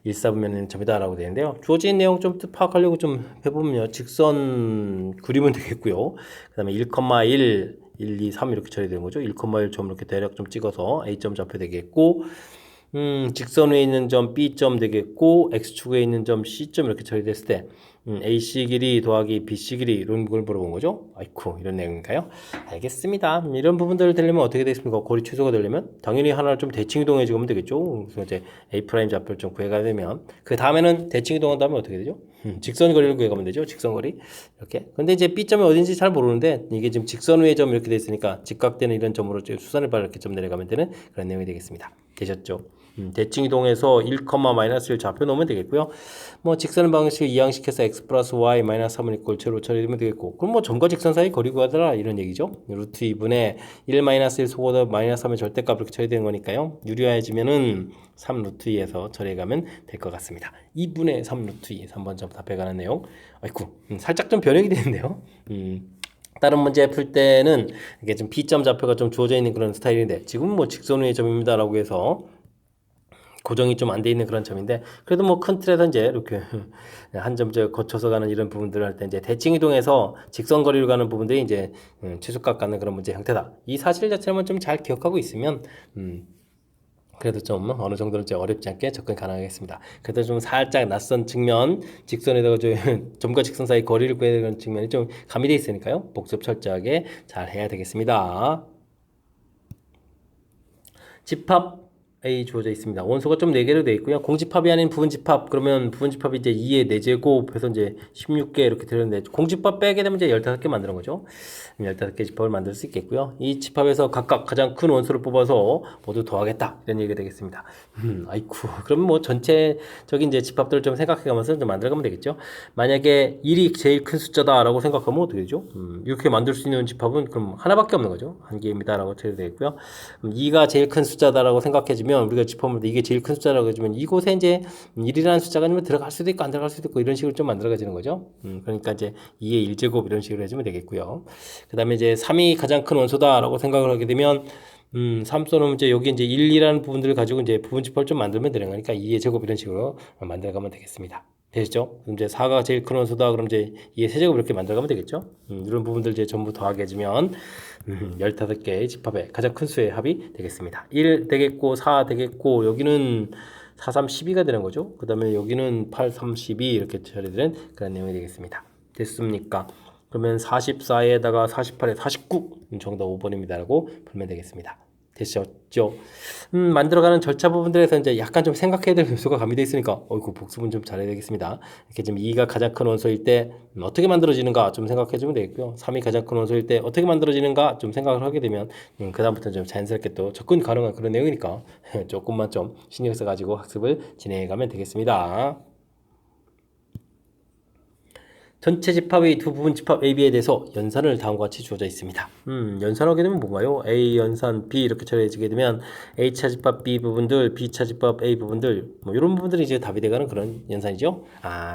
1,4분면에 있는 점이다 라고 되는데요. 주어진 내용 좀 파악하려고 좀 해보면요. 직선 그리면 되겠고요. 그 다음에 1,1, 1, 2, 3 이렇게 처리되는 거죠. 1,1 점 이렇게 대략 좀 찍어서 A점 좌표 되겠고 직선 위에 있는 점 B점 되겠고 X축에 있는 점 C점 이렇게 처리됐을 때 AC 길이 더하기 BC 길이 이런 걸 물어본 거죠. 아이쿠 이런 내용인가요? 알겠습니다. 이런 부분들을 되려면 어떻게 되겠습니까? 거리 최소가 되려면 당연히 하나를 좀 대칭 이동해 주면 되겠죠. 그래서 이제 A 프라임 좌표를 좀 구해가야 되면 그 다음에는 대칭 이동한 다음에 어떻게 되죠? 직선 거리를 구해가면 되죠. 직선 거리 이렇게. 근데 이제 B점이 어딘지 잘 모르는데 이게 지금 직선 위의 점 이렇게 돼 있으니까 직각되는 이런 점으로 수선을 발 이렇게 점 내려가면 되는 그런 내용이 되겠습니다. 되셨죠? 대칭 이동해서 1,-1 좌표 놓으면 되겠고요. 뭐 직선 방식을 이항시켜서 x 플러스 y 마이너스 3은 이꼴 제로 처리되면 되겠고, 그럼 뭐 점과 직선 사이 거리 구하더라 이런 얘기죠. 루트 2분의 1 마이너스 1 소거더 마이너스 3의 절대값 이렇게 처리되는 거니까요. 유리화해지면은 3 루트 2에서 처리해가면 될 것 같습니다. 2분의 3 루트 2 3번 점 답해가는 내용. 아이쿠 살짝 좀 변형이 되는데요. 다른 문제 풀 때는 이게 좀 B점 좌표가 좀 주어져 있는 그런 스타일인데 지금 뭐 직선 위의 점입니다라고 해서 고정이 좀 안 돼 있는 그런 점인데 그래도 뭐 큰 틀에서 이제 이렇게 한 점 거쳐서 가는 이런 부분들을 할 때 이제 대칭 이동해서 직선 거리로 가는 부분들이 이제 최소값 갖는 그런 문제 형태다. 이 사실 자체만 좀 잘 기억하고 있으면 그래도 좀 어느 정도는 좀 어렵지 않게 접근 가능하겠습니다. 그래도 좀 살짝 낯선 측면, 직선에다가 점과 직선 사이 거리를 구해야 되는 측면이 좀 가미되어 있으니까요. 복습 철저하게 잘 해야 되겠습니다. 집합 A 주어져 있습니다. 원소가 좀 4개로 되어 있고요. 공집합이 아닌 부분집합, 그러면 부분집합이 이제 2의 4제곱 해서 이제 16개 이렇게 되는데, 공집합 빼게 되면 이제 15개 만드는 거죠. 15개 집합을 만들 수 있겠고요. 이 집합에서 각각 가장 큰 원소를 뽑아서 모두 더하겠다. 이런 얘기가 되겠습니다. 아이쿠. 그럼 뭐 전체적인 이제 집합들을 좀 생각해 가면서 좀 만들어가면 되겠죠. 만약에 1이 제일 큰 숫자다라고 생각하면 어떻게 되죠? 이렇게 만들 수 있는 집합은 그럼 하나밖에 없는 거죠. 한 개입니다라고 처리되어 있고요. 2가 제일 큰 숫자다라고 생각해주면 우리가 집합을 이게 제일 큰 숫자라고 해주면 이곳에 이제 1이라는 숫자가 아니면 들어갈 수도 있고 안 들어갈 수도 있고 이런 식으로 좀 만들어가지는 거죠. 그러니까 이제 2의 1제곱 이런 식으로 해주면 되겠고요. 그 다음에 이제 3이 가장 큰 원소다라고 생각을 하게 되면 3 써놓으면 이제 여기 이제 1이라는 부분들을 가지고 이제 부분 집합을 좀 만들면 되는 거니까 2의 제곱 이런 식으로 만들어가면 되겠습니다. 되시죠? 그럼 이제 4가 제일 큰 원소다. 그럼 이제 2의 세제곱 이렇게 만들어가면 되겠죠? 이런 부분들 이제 전부 더하게 해주면 15개의 집합의 가장 큰 수의 합이 되겠습니다. 1 되겠고 4 되겠고 여기는 4, 3, 12가 되는 거죠. 그 다음에 여기는 8, 3, 12 이렇게 처리되는 그런 내용이 되겠습니다. 됐습니까? 그러면 44에다가 48에 49 정답 5번입니다 라고 풀면 되겠습니다. 되셨죠? 만들어가는 절차 부분들에서 이제 약간 좀 생각해야 될 요소가 가미되어 있으니까 어이구 복습은 좀 잘해야 되겠습니다. 이렇게 좀 2가 가장 큰 원소일 때 어떻게 만들어지는가 좀 생각해 주면 되겠고요. 3이 가장 큰 원소일 때 어떻게 만들어지는가 좀 생각을 하게 되면 그 다음부터는 좀 자연스럽게 또 접근 가능한 그런 내용이니까 조금만 좀 신경 써가지고 학습을 진행해 가면 되겠습니다. 전체 집합의 두 부분 집합 A, B에 대해서 연산을 다음과 같이 주어져 있습니다. 연산하게 되면 뭔가요? A 연산 B 이렇게 처리해지게 되면 A차 집합 B 부분들, B차 집합 A 부분들 뭐 이런 부분들이 이제 답이 돼가는 그런 연산이죠.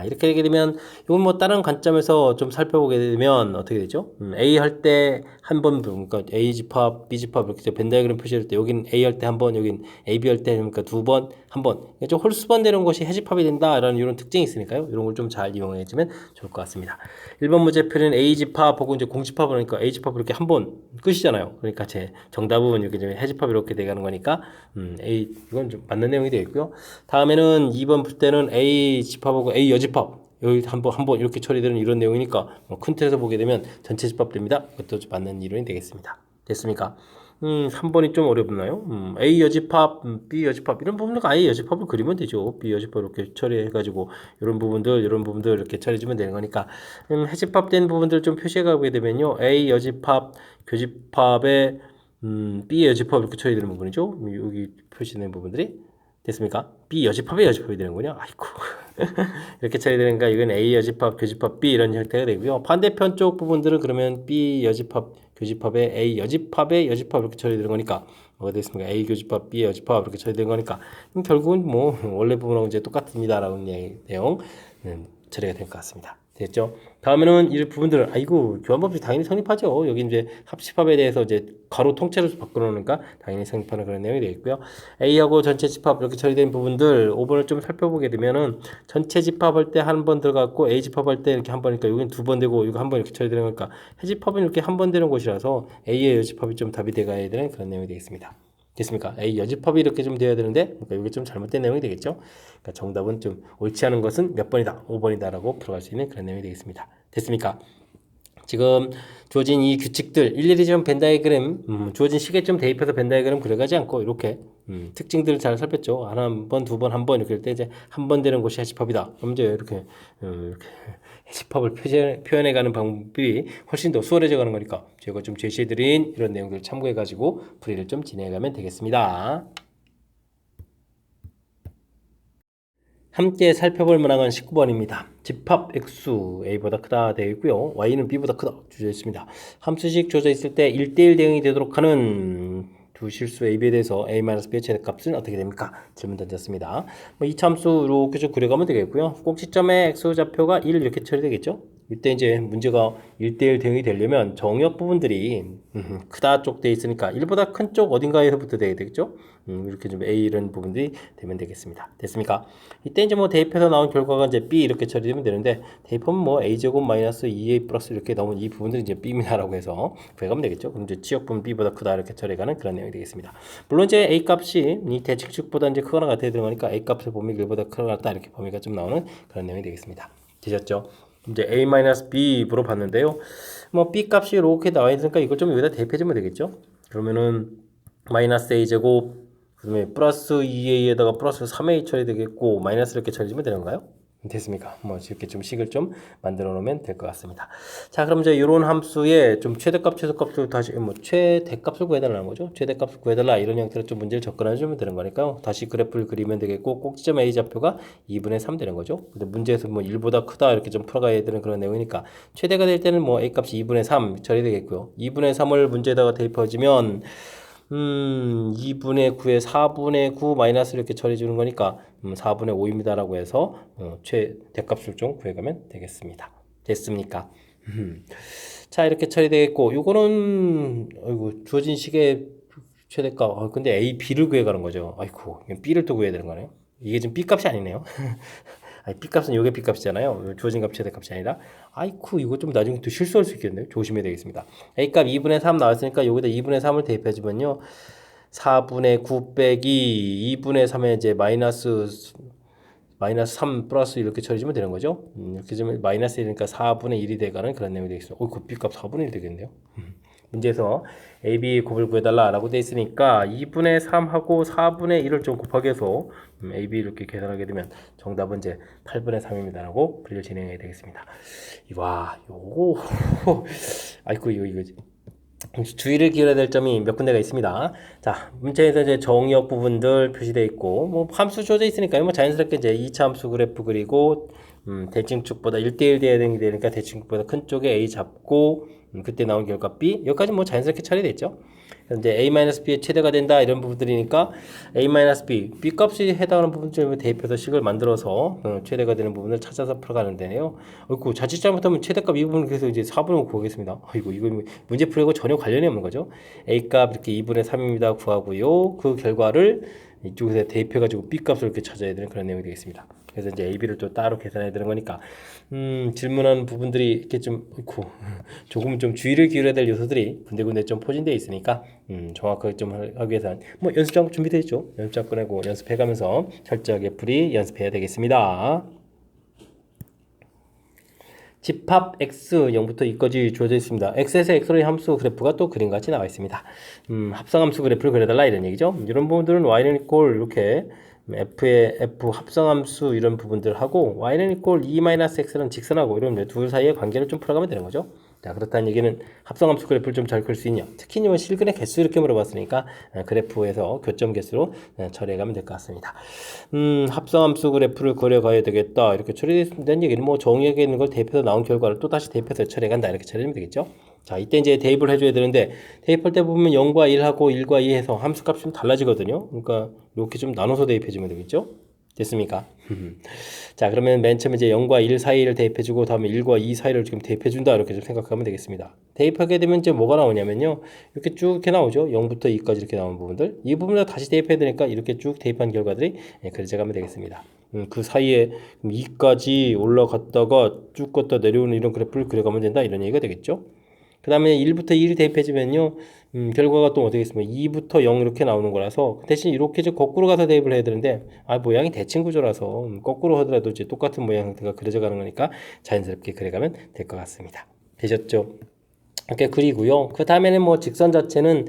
이렇게 되게 되면 이건 뭐 다른 관점에서 좀 살펴보게 되면 어떻게 되죠? A 할 때 한 번, 그러니까 A 집합, B 집합 이렇게 벤 다이어그램 표시할 때 여긴 A 할 때 한 번, 여긴 A, B 할 때 그러니까 두 번, 한 번. 좀 홀수번 되는 것이 해집합이 된다라는 이런 특징이 있으니까요. 이런 걸 좀 잘 이용해 주면 좋을 것 같습니다. 1번 문제표는 A 집합 혹은 이제 공집합을 하니까 A 집합을 이렇게 한 번 끝이잖아요. 그러니까 제 정답은 여기 이제 해집합이 이렇게 돼가는 거니까 A 이건 좀 맞는 내용이 되어 있고요. 다음에는 2번 풀 때는 A 집합하고 A 여집합 여기 한번 이렇게 처리되는 이런 내용이니까 큰 틀에서 보게 되면 전체 집합됩니다. 그것도 맞는 이론이 되겠습니다. 됐습니까? 3번이 좀 어렵나요? A 여집합, B 여집합 이런 부분은 아예 여집합을 그리면 되죠. B 여집합 이렇게 처리해가지고 이런 부분들 이렇게 처리해주면 되는 거니까 해집합된 부분들 좀 표시해가게 되면요. A 여집합, 교집합에 B 여집합 이렇게 처리되는 부분이죠. 여기 표시된 부분들이 됐습니까? B 여집합의 여집합이 되는군요. 아이고 이렇게 처리되니까 이건 A 여집합, 교집합 B 이런 형태가 되고요. 반대편 쪽 부분들은 그러면 B 여집합, 교집합에 A 여집합의 여집합 이렇게 처리되는 거니까 뭐가 되겠습니까? A 교집합, B 여집합 이렇게 처리되는 거니까 결국은 뭐 원래 부분하고 이제 똑같습니다라는 내용 처리가 될 것 같습니다. 됐죠? 다음에는 이 부분들은 아이고 교환법칙 당연히 성립하죠. 여기 이제 합집합에 대해서 이제 가로 통째로 바꿔놓으니까 당연히 성립하는 그런 내용이 되어 있고요. A하고 전체 집합 이렇게 처리된 부분들 5번을 좀 살펴보게 되면은 전체 집합할 때 한 번 들어갔고 A 집합할 때 이렇게 한 번이니까 여기는 두 번 되고 이거 한 번 이렇게 처리되는 거니까 해집합은 이렇게 한 번 되는 곳이라서 A의 여집합이 좀 답이 돼가야 되는 그런 내용이 되겠습니다. 됐습니까? A 여집합이 이렇게 좀 되어야 되는데 그러니까 이게 좀 잘못된 내용이 되겠죠. 그러니까 정답은 좀 옳지 않은 것은 몇 번이다, 5번이다라고 풀어갈 수 있는 그런 내용이 되겠습니다. 됐습니까? 지금 주어진 이 규칙들 일일이 좀 벤 다이그램 주어진 시계에 좀 대입해서 벤 다이그램 그려가지 않고 이렇게 특징들을 잘 살폈죠. 한 번, 두 번, 한 번 이렇게 할 때 이제 한 번 되는 것이 해집합이다. 그럼 이제 이렇게 해집합을 표현해가는 방법이 훨씬 더 수월해져 가는 거니까 제가 좀 제시해드린 이런 내용들을 참고해가지고 풀이를 좀 진행해가면 되겠습니다. 함께 살펴볼 만한 19번입니다. 집합 x수 a보다 크다 되어 있고요. y는 b보다 크다 주어져 있습니다. 함수식 주어져 있을 때 1대1 대응이 되도록 하는 두 실수 a, b에 대해서 a-b의 최대값은 어떻게 됩니까? 질문 던졌습니다. 이차 함수 이렇게 좀 그려가면 되겠고요. 꼭지점의 x좌표가 1 이렇게 처리되겠죠? 이때 이제 문제가 1대1 대응이 되려면 정역 부분들이 크다 쪽 돼 있으니까 1보다 큰 쪽 어딘가에서부터 돼야 되겠죠? 이렇게 좀 A 이런 부분들이 되면 되겠습니다. 됐습니까? 이때 이제 뭐 대입해서 나온 결과가 이제 B 이렇게 처리되면 되는데 대입하면 뭐 A제곱 마이너스 2A 플러스 이렇게 나오면 이 부분들이 이제 B입니다라고 해서 구해가면 되겠죠? 그럼 이제 지역 부분 B보다 크다 이렇게 처리가는 그런 내용이 되겠습니다. 물론 이제 A 값이 이 대칭축보다 이제 크거나 같아야 되는 거니까 A 값의 범위가 1보다 크거나 같다 이렇게 범위가 좀 나오는 그런 내용이 되겠습니다. 되셨죠? 이제 A-B로 봤는데요. 뭐 B 값이 이렇게 나와 있으니까 이걸 좀 여기다 대입해주면 되겠죠? 그러면은 마이너스 A제곱 그다음에 플러스 2A에다가 플러스 3A 처리되겠고 마이너스 이렇게 처리되면 되는 건가요? 됐습니까? 뭐 이렇게 좀 식을 좀 만들어 놓으면 될 것 같습니다. 자, 그럼 이제 이런 함수의 좀 최대값, 최소값을 다시 뭐 최대값을 구해달라는 거죠. 최대값을 구해달라 이런 형태로 좀 문제를 접근해 주면 되는 거니까요. 다시 그래프를 그리면 되겠고 꼭지점 A 좌표가 2분의 3 되는 거죠. 근데 문제에서 뭐 1보다 크다 이렇게 좀 풀어가야 되는 그런 내용이니까 최대가 될 때는 뭐 A 값이 2분의 3 처리되겠고요. 2분의 3을 문제에다가 대입해주면 2분의 9에 4분의 9 마이너스 이렇게 처리해 주는 거니까 4분의 5입니다 라고 해서 최대값을 좀 구해가면 되겠습니다. 됐습니까? 자, 이렇게 처리되겠고 요거는 아이고 주어진 식의 최대값 근데 A, B를 구해가는 거죠. 아이고 B를 또 구해야 되는 거네요. 이게 지금 B 값이 아니네요. 아니, B값은 요게 B값이잖아요. 주어진 값 최대값이 아니라. 아이쿠 이거 좀 나중에 또 실수할 수 있겠네요. 조심해야 되겠습니다. A값 2분의 3 나왔으니까 여기다 2분의 3을 대입해주면요. 4분의 9 빼기 2분의 3에 이제 마이너스 3 플러스 이렇게 처리해주면 되는 거죠. 이렇게 좀 마이너스 1이니까 4분의 1이 돼가는 그런 내용이 되겠습니다. 그 B값 4분의 1 되겠네요. 문제에서 A, B 곱을 구해달라라고 되어 있으니까 2분의 3하고 4분의 1을 좀 곱하기 해서 A, B 이렇게 계산하게 되면 정답은 이제 8분의 3입니다라고 풀이를 진행해야 되겠습니다. 와, 요거 아이고 이거 주의를 기울여야 될 점이 몇 군데가 있습니다. 자, 문제에서 이제 정의역 부분들 표시되어 있고 뭐 함수 주어져 있으니까요. 뭐 자연스럽게 이제 2차 함수 그래프 그리고 대칭축보다 1대1 대응이 되니까 대칭축보다 큰 쪽에 A 잡고 그때 나온 결과 B 여기까지 뭐 자연스럽게 처리됐죠. 이제 A-B의 최대가 된다 이런 부분들이니까 A-B B 값이 해당하는 부분을 대입해서 식을 만들어서 최대가 되는 부분을 찾아서 풀어가는데요. 자칫 잘못하면 최대값 이 부분을 그래서 이제 4분을 구하겠습니다. 이거 문제 풀이하고 전혀 관련이 없는 거죠. A 값 이렇게 2분의 3입니다 구하고요. 그 결과를 이쪽에서 대입해가지고 B 값을 이렇게 찾아야 되는 그런 내용이 되겠습니다. 그래서 이제 A, B를 또 따로 계산해야 되는 거니까 질문하는 부분들이 이렇게 좀 조금 좀 주의를 기울여야 될 요소들이 군데군데 좀 포진되어 있으니까 정확하게 좀 하기 위해서 뭐 연습장 준비되어 있죠. 연습장 꺼내고 연습해가면서 철저하게 풀이 연습해야 되겠습니다. 집합 x 0부터 2까지 주어져 있습니다. x에서 x로의 함수 그래프가 또 그림같이 나와 있습니다. 합성함수 그래프를 그려달라 이런 얘기죠. 이런 부분들은 y는 equal 이렇게 f의 f 합성함수 이런 부분들 하고 y는 equal 2-x는 직선하고 이런 둘 사이의 관계를 좀 풀어가면 되는 거죠. 자, 그렇다는 얘기는 합성함수 그래프를 좀 잘 그릴 수 있냐. 특히 이번 실근의 개수 이렇게 물어봤으니까 그래프에서 교점 개수로 처리해가면 될 것 같습니다. 합성함수 그래프를 그려가야 되겠다. 이렇게 처리된 얘기는 뭐 정의역에 있는 걸 대입해서 나온 결과를 또 다시 대입해서 처리해간다. 이렇게 처리하면 되겠죠. 자, 이때 이제 대입을 해줘야 되는데 대입할 때 보면 0과 1하고 1과 2 해서 함수값이 좀 달라지거든요. 그러니까 이렇게 좀 나눠서 대입해주면 되겠죠. 됐습니까? 자, 그러면 맨 처음에 이제 0과 1 사이를 대입해주고 다음에 1과 2 사이를 지금 대입해준다 이렇게 좀 생각하면 되겠습니다. 대입하게 되면 이제 뭐가 나오냐면요, 이렇게 쭉 이렇게 나오죠. 0부터 2까지 이렇게 나오는 부분들, 이 부분을 다시 대입해야 되니까 이렇게 쭉 대입한 결과들이 그려져 가면 되겠습니다. 그 사이에 2까지 올라갔다가 쭉 걷다 내려오는 이런 그래프를 그려가면 된다 이런 얘기가 되겠죠. 그 다음에 1부터 2를 대입해주면요, 결과가 또 어떻게 있습니까? 2부터 0 이렇게 나오는 거라서 대신 이렇게 거꾸로 가서 대입을 해야 되는데 모양이 대칭 구조라서 거꾸로 하더라도 이제 똑같은 모양 형태가 그려져 가는 거니까 자연스럽게 그려가면 될 것 같습니다. 되셨죠? 이렇게 그리고요. 그 다음에는 뭐 직선 자체는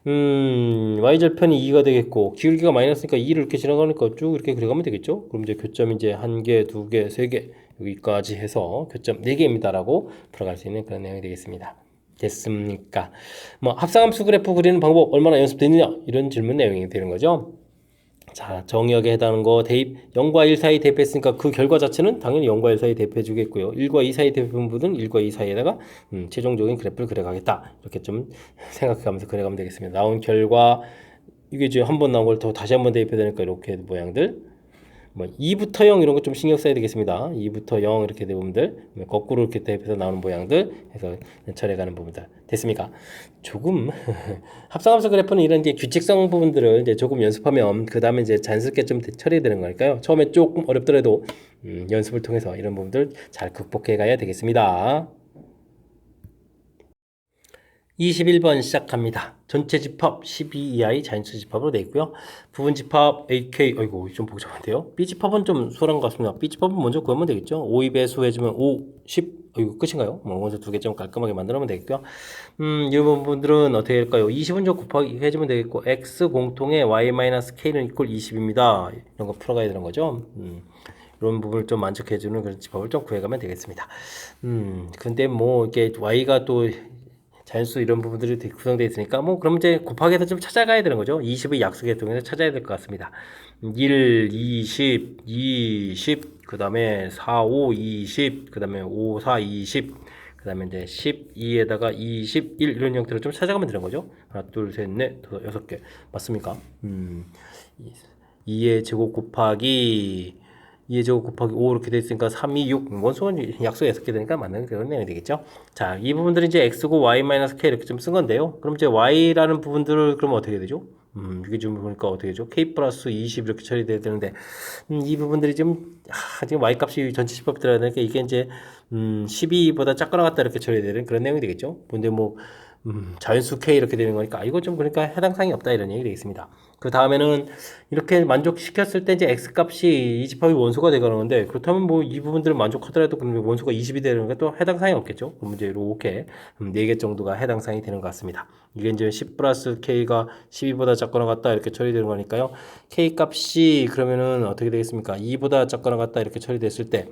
y절편이 2가 되겠고 기울기가 마이너스니까 2를 이렇게 지나가니까 쭉 이렇게 그려가면 되겠죠. 그럼 이제 교점이 이제 1개, 2개, 3개 여기까지 해서 교점 4개입니다 라고 풀어갈 수 있는 그런 내용이 되겠습니다. 됐습니까? 뭐 합성함수 그래프 그리는 방법 얼마나 연습됐느냐 이런 질문 내용이 되는 거죠. 자, 정의역에 해당하는 거 대입 0과 1 사이 대입했으니까 그 결과 자체는 당연히 0과 1 사이 대입해 주겠고요. 1과 2 사이 대입한 부분은 1과 2 사이에다가 최종적인 그래프를 그려가겠다. 이렇게 좀 생각하면서 그려가면 되겠습니다. 나온 결과 이게 이제 한 번 나온 걸 더 다시 한 번 대입해야 되니까 이렇게 모양들. 뭐 2부터 0 이런 거 좀 신경 써야 되겠습니다. 2부터 0 이렇게 된 부분들, 거꾸로 이렇게 대입해서 나오는 모양들 해서 처리해가는 부분들 됐습니까? 조금 합성함수 그래프는 이런 이제 규칙성 부분들을 이제 조금 연습하면 그 다음에 이제 자연스럽게 좀 처리되는 거니까요. 처음에 조금 어렵더라도 연습을 통해서 이런 부분들 잘 극복해 가야 되겠습니다. 21번 시작합니다. 전체 집합 12 이하의 자연수 집합으로 되어 있고요. 부분 집합 AK, 아이고 좀 복잡한데요. B 집합은 좀 수월한 것 같습니다. B 집합은 먼저 구하면 되겠죠. 5의 배수 해주면 5, 10, 이거 끝인가요? 뭐 먼저 두 개 좀 깔끔하게 만들면 되겠고요. 이 부분들은 어떻게 될까요? 20은 좀 곱하기 해주면 되겠고, X 공통의 Y-K는 이퀄 20입니다. 이런 거 풀어가야 되는 거죠. 이런 부분을 좀 만족해주는 그런 집합을 좀 구해가면 되겠습니다. 근데 뭐 이게 Y가 또 자연수 이런 부분들이 구성되어 있으니까 뭐 그럼 이제 곱하기해서 좀 찾아가야 되는 거죠. 20의 약수계 통해서 찾아야 될 것 같습니다. 1, 20, 20, 그 다음에 4, 5, 20, 그 다음에 5, 4, 20, 그 다음에 이제 12에다가 21 이런 형태로 좀 찾아가면 되는 거죠. 하나, 둘, 셋, 넷, 다섯, 6개 맞습니까? 2의 제곱 곱하기 2의 제곱 곱하기 5 이렇게 돼 있으니까 3, 2, 6 원소는 약수 6개 되니까 맞는 그런 내용이 되겠죠. 자, 이 부분들이 이제 x고 y-k 이렇게 좀 쓴 건데요. 그럼 이제 y라는 부분들을 그러면 어떻게 되죠? 이게 좀 보니까 어떻게 되죠? k 플러스 20 이렇게 처리돼야 되는데 이 부분들이 지금 y 값이 전체 집합 들어야 되니까 이게 이제 12보다 작거나 같다 이렇게 처리되는 그런 내용이 되겠죠. 근데 뭐 자연수 k 이렇게 되는 거니까 이거 좀 그러니까 해당 사항이 없다 이런 얘기 되겠습니다. 그 다음에는 이렇게 만족시켰을 때 이제 x 값이 이 집합이 원소가 되가는 건데 그렇다면 뭐 이 부분들을 만족하더라도 그럼 원소가 20이 되는 게 또 해당 사항이 없겠죠. 그럼 이제 이렇게 4개 정도가 해당 사항이 되는 것 같습니다. 이게 이제 10 플러스 k가 12보다 작거나 같다 이렇게 처리되는 거니까요. k 값이 그러면은 어떻게 되겠습니까? 2보다 작거나 같다 이렇게 처리됐을 때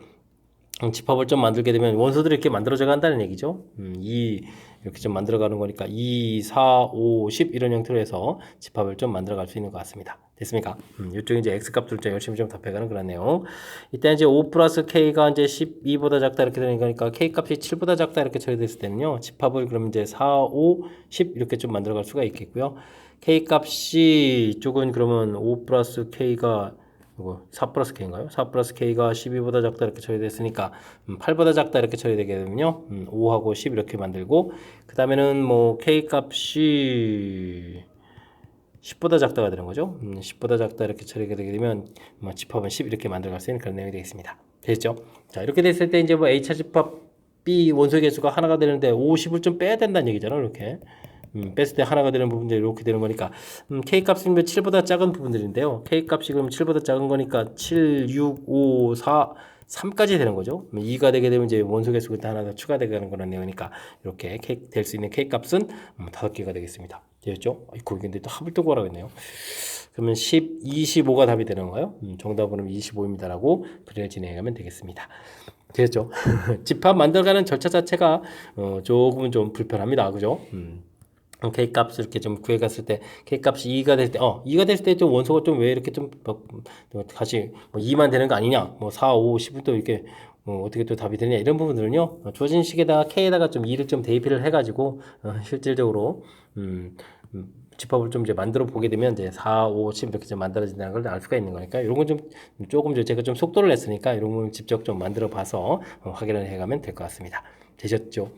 집합을 좀 만들게 되면 원소들이 이렇게 만들어져 간다는 얘기죠. 2 이렇게 좀 만들어가는 거니까 2, 4, 5, 10 이런 형태로 해서 집합을 좀 만들어갈 수 있는 것 같습니다. 됐습니까? 이쪽에 이제 x 값들 좀 열심히 좀 답해가는 그런 내용. 이때 이제 5 플러스 k가 이제 12보다 작다 이렇게 되는 거니까 k 값이 7보다 작다 이렇게 처리됐을 때는요. 집합을 그럼 이제 4, 5, 10 이렇게 좀 만들어갈 수가 있겠고요. k 값이 이쪽은 그러면 5 플러스 k가 4 플러스 k인가요? 4 플러스 k가 12보다 작다 이렇게 처리됐으니까 8보다 작다 이렇게 처리되게 되면요 5하고 10 이렇게 만들고 그 다음에는 뭐 k 값이 10보다 작다가 되는 거죠. 10보다 작다 이렇게 처리가 되게 되면 집합은 10 이렇게 만들어갈 수 있는 그런 내용이 되겠습니다. 됐죠? 자, 이렇게 됐을 때 이제 뭐 A차 집합 B 원소의 개수가 하나가 되는데 50을 좀 빼야 된다는 얘기잖아요. 이렇게 뺐을 때 하나가 되는 부분들이 이렇게 되는 거니까 K 값은 7보다 작은 부분들인데요. K 값이 그럼 7보다 작은 거니까 7, 6, 5, 4, 3까지 되는 거죠. 2가 되게 되면 이제 원소 개수가 하나 더 추가되는 그런 내용이니까 이렇게 될 수 있는 K 값은 5개가 되겠습니다. 되었죠? 아이고 근데 또 합을 또 구하라고 했네요. 그러면 10, 25가 답이 되는 거예요. 정답은 25입니다라고 풀이를 진행하면 되겠습니다. 되었죠? 집합 만들어가는 절차 자체가 조금은 좀 불편합니다. 그죠? K 값을 이렇게 좀 구해갔을 때 K 값이 2가 됐을 때 2가 됐을 때 좀 원소가 좀 왜 이렇게 좀 다시 뭐 2만 되는 거 아니냐 뭐 4, 5, 10은 또 이렇게 어떻게 또 답이 되냐 이런 부분들은요 주어진 식에다가 K에다가 좀 2를 좀 대입을 해가지고 실질적으로 집합을 좀 이제 만들어 보게 되면 이제 4, 5, 10 이렇게 좀 만들어진다는 걸 알 수가 있는 거니까 이런 건 좀 조금 제가 좀 속도를 냈으니까 이런 걸 직접 좀 만들어 봐서 확인을 해가면 될 것 같습니다. 되셨죠?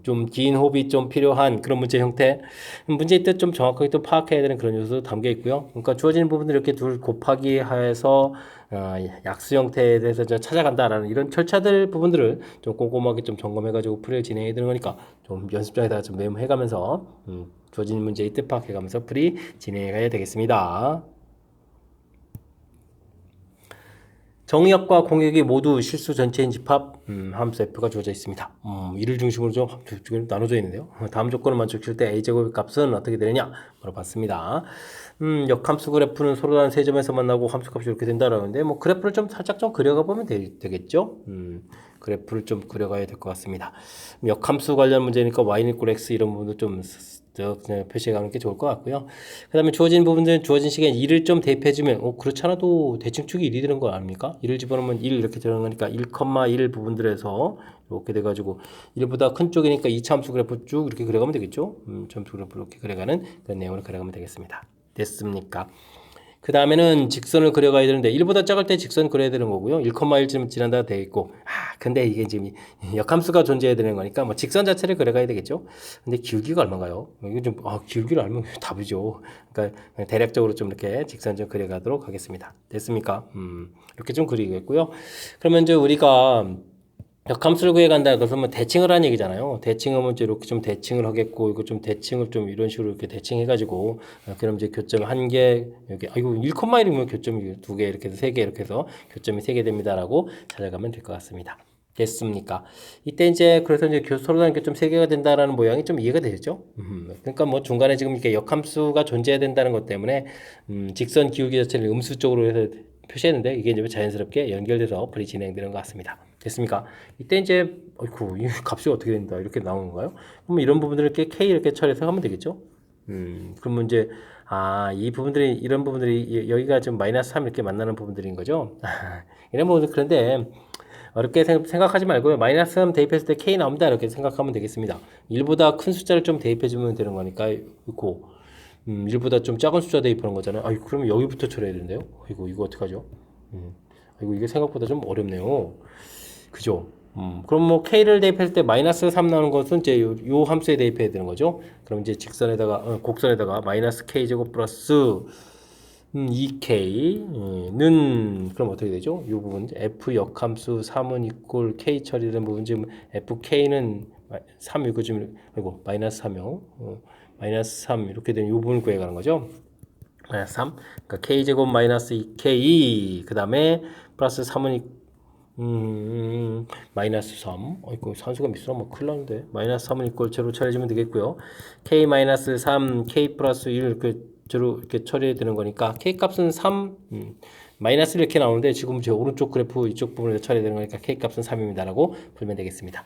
좀 긴 호흡이 좀 필요한 그런 문제 형태, 문제의 뜻 좀 정확하게 또 파악해야 되는 그런 요소도 담겨 있고요. 그러니까 주어지는 부분들 이렇게 둘 곱하기 해서 약수 형태에 대해서 찾아간다라는 이런 절차들 부분들을 좀 꼼꼼하게 좀 점검해가지고 풀이를 진행해 드는 거니까 좀 연습장에다가 좀 메모해가면서 주어진 문제의 뜻 파악해가면서 풀이 진행해 가야 되겠습니다. 정의역과 공역이 모두 실수 전체인 집합 함수 f가 주어져 있습니다. 이를 중심으로 좀 나눠져 있는데요. 다음 조건을 만족시킬 때 a제곱의 값은 어떻게 되느냐 물어봤습니다. 역함수 그래프는 서로 다른 세 점에서 만나고 함수값이 이렇게 된다라는데 뭐 그래프를 좀 살짝 좀 그려가 보면 되겠죠. 그래프를 좀 그려가야 될 것 같습니다. 역함수 관련 문제니까 y는 equal x 이런 부분도 좀 표시해 가는 게 좋을 것 같고요. 그 다음에 주어진 부분들은 주어진 시간에 1을 좀 대입해주면 그렇지 않아도 대칭축이 1이 되는 거 아닙니까? 1을 집어넣으면 1 이렇게 들어가니까 1,1 부분들에서 이렇게 돼가지고 1보다 큰 쪽이니까 2차함수 그래프 쭉 이렇게 그려가면 되겠죠? 점수 그래프 이렇게 그려가는 그런 내용을 그려가면 되겠습니다. 됐습니까? 그 다음에는 직선을 그려가야 되는데 1보다 작을 때 직선 그려야 되는 거고요. 1,1쯤 지난다 되어 있고 근데 이게 지금 역함수가 존재해야 되는 거니까 뭐 직선 자체를 그려가야 되겠죠. 근데 기울기가 얼마인가요? 이거 좀 기울기를 알면 답이죠. 그러니까 대략적으로 좀 이렇게 직선 좀 그려가도록 하겠습니다. 됐습니까? 이렇게 좀 그리겠고요. 그러면 이제 우리가 역함수를 구해간다. 그래서 뭐 대칭을 하는 얘기잖아요. 대칭하면 이제 이렇게 좀 대칭을 하겠고, 이거 좀 대칭을 좀 이런 식으로 이렇게 대칭해가지고, 그럼 이제 교점 한 개, 여기, 이거 1,1이면 교점이 두 개, 이렇게 해서 세 개, 이렇게 해서 교점이 세 개 됩니다라고 찾아가면 될 것 같습니다. 됐습니까? 이때 이제, 그래서 이제 서로 다른 교점 세 개가 된다라는 모양이 좀 이해가 되죠? 그러니까 뭐 중간에 지금 이렇게 역함수가 존재해야 된다는 것 때문에, 직선 기울기 자체를 음수 쪽으로 해서 표시했는데, 이게 이제 자연스럽게 연결돼서 풀이 진행되는 것 같습니다. 됐습니까? 이때 이제 이 값이 어떻게 된다 이렇게 나오는 거예요. 그럼 이런 부분들을 이렇게 k 이렇게 처리해서 하면 되겠죠. 그러면 이제 이 부분들이 이런 부분들이 여기가 좀 마이너스 3 이렇게 만나는 부분들인 거죠. 이런 부분들 그런데 어렵게 생각하지 말고요. 마이너스 3 대입했을 때 k 나옵니다 이렇게 생각하면 되겠습니다. 1보다 큰 숫자를 좀 대입해주면 되는 거니까 있고 1보다 좀 작은 숫자 대입하는 거잖아요. 그러면 여기부터 처리해야 되는데요. 이거 어떡하죠? 이게 생각보다 좀 어렵네요. 그죠? 그럼 뭐 k를 대입할 때 마이너스 3 나오는 것은 이제 요 함수에 대입해야 되는 거죠. 그럼 이제 직선에다가 곡선에다가 마이너스 k 제곱 플러스 2k는 그럼 어떻게 되죠? 이 부분 f 역함수 3은 이꼴 k 처리된 부분 지금 fk는 3 이거 지금 마이너스 3이요. 마이너스 3 이렇게 되는 이 부분을 구해가는 거죠. 마이너스 3 그러니까 k 제곱 마이너스 2k 그 다음에 플러스 3은 마이너스 3. 이거 산수가 미스하면 큰일 나는데. 마이너스 3은 이꼴 제로 처리해주면 되겠고요. k 마이너스 3, k 플러스 1 이렇게 제로 이렇게 처리해야 되는 거니까 k 값은 3, 마이너스 이렇게 나오는데 지금 제 오른쪽 그래프 이쪽 부분에서 처리되는 거니까 k 값은 3입니다라고 풀면 되겠습니다.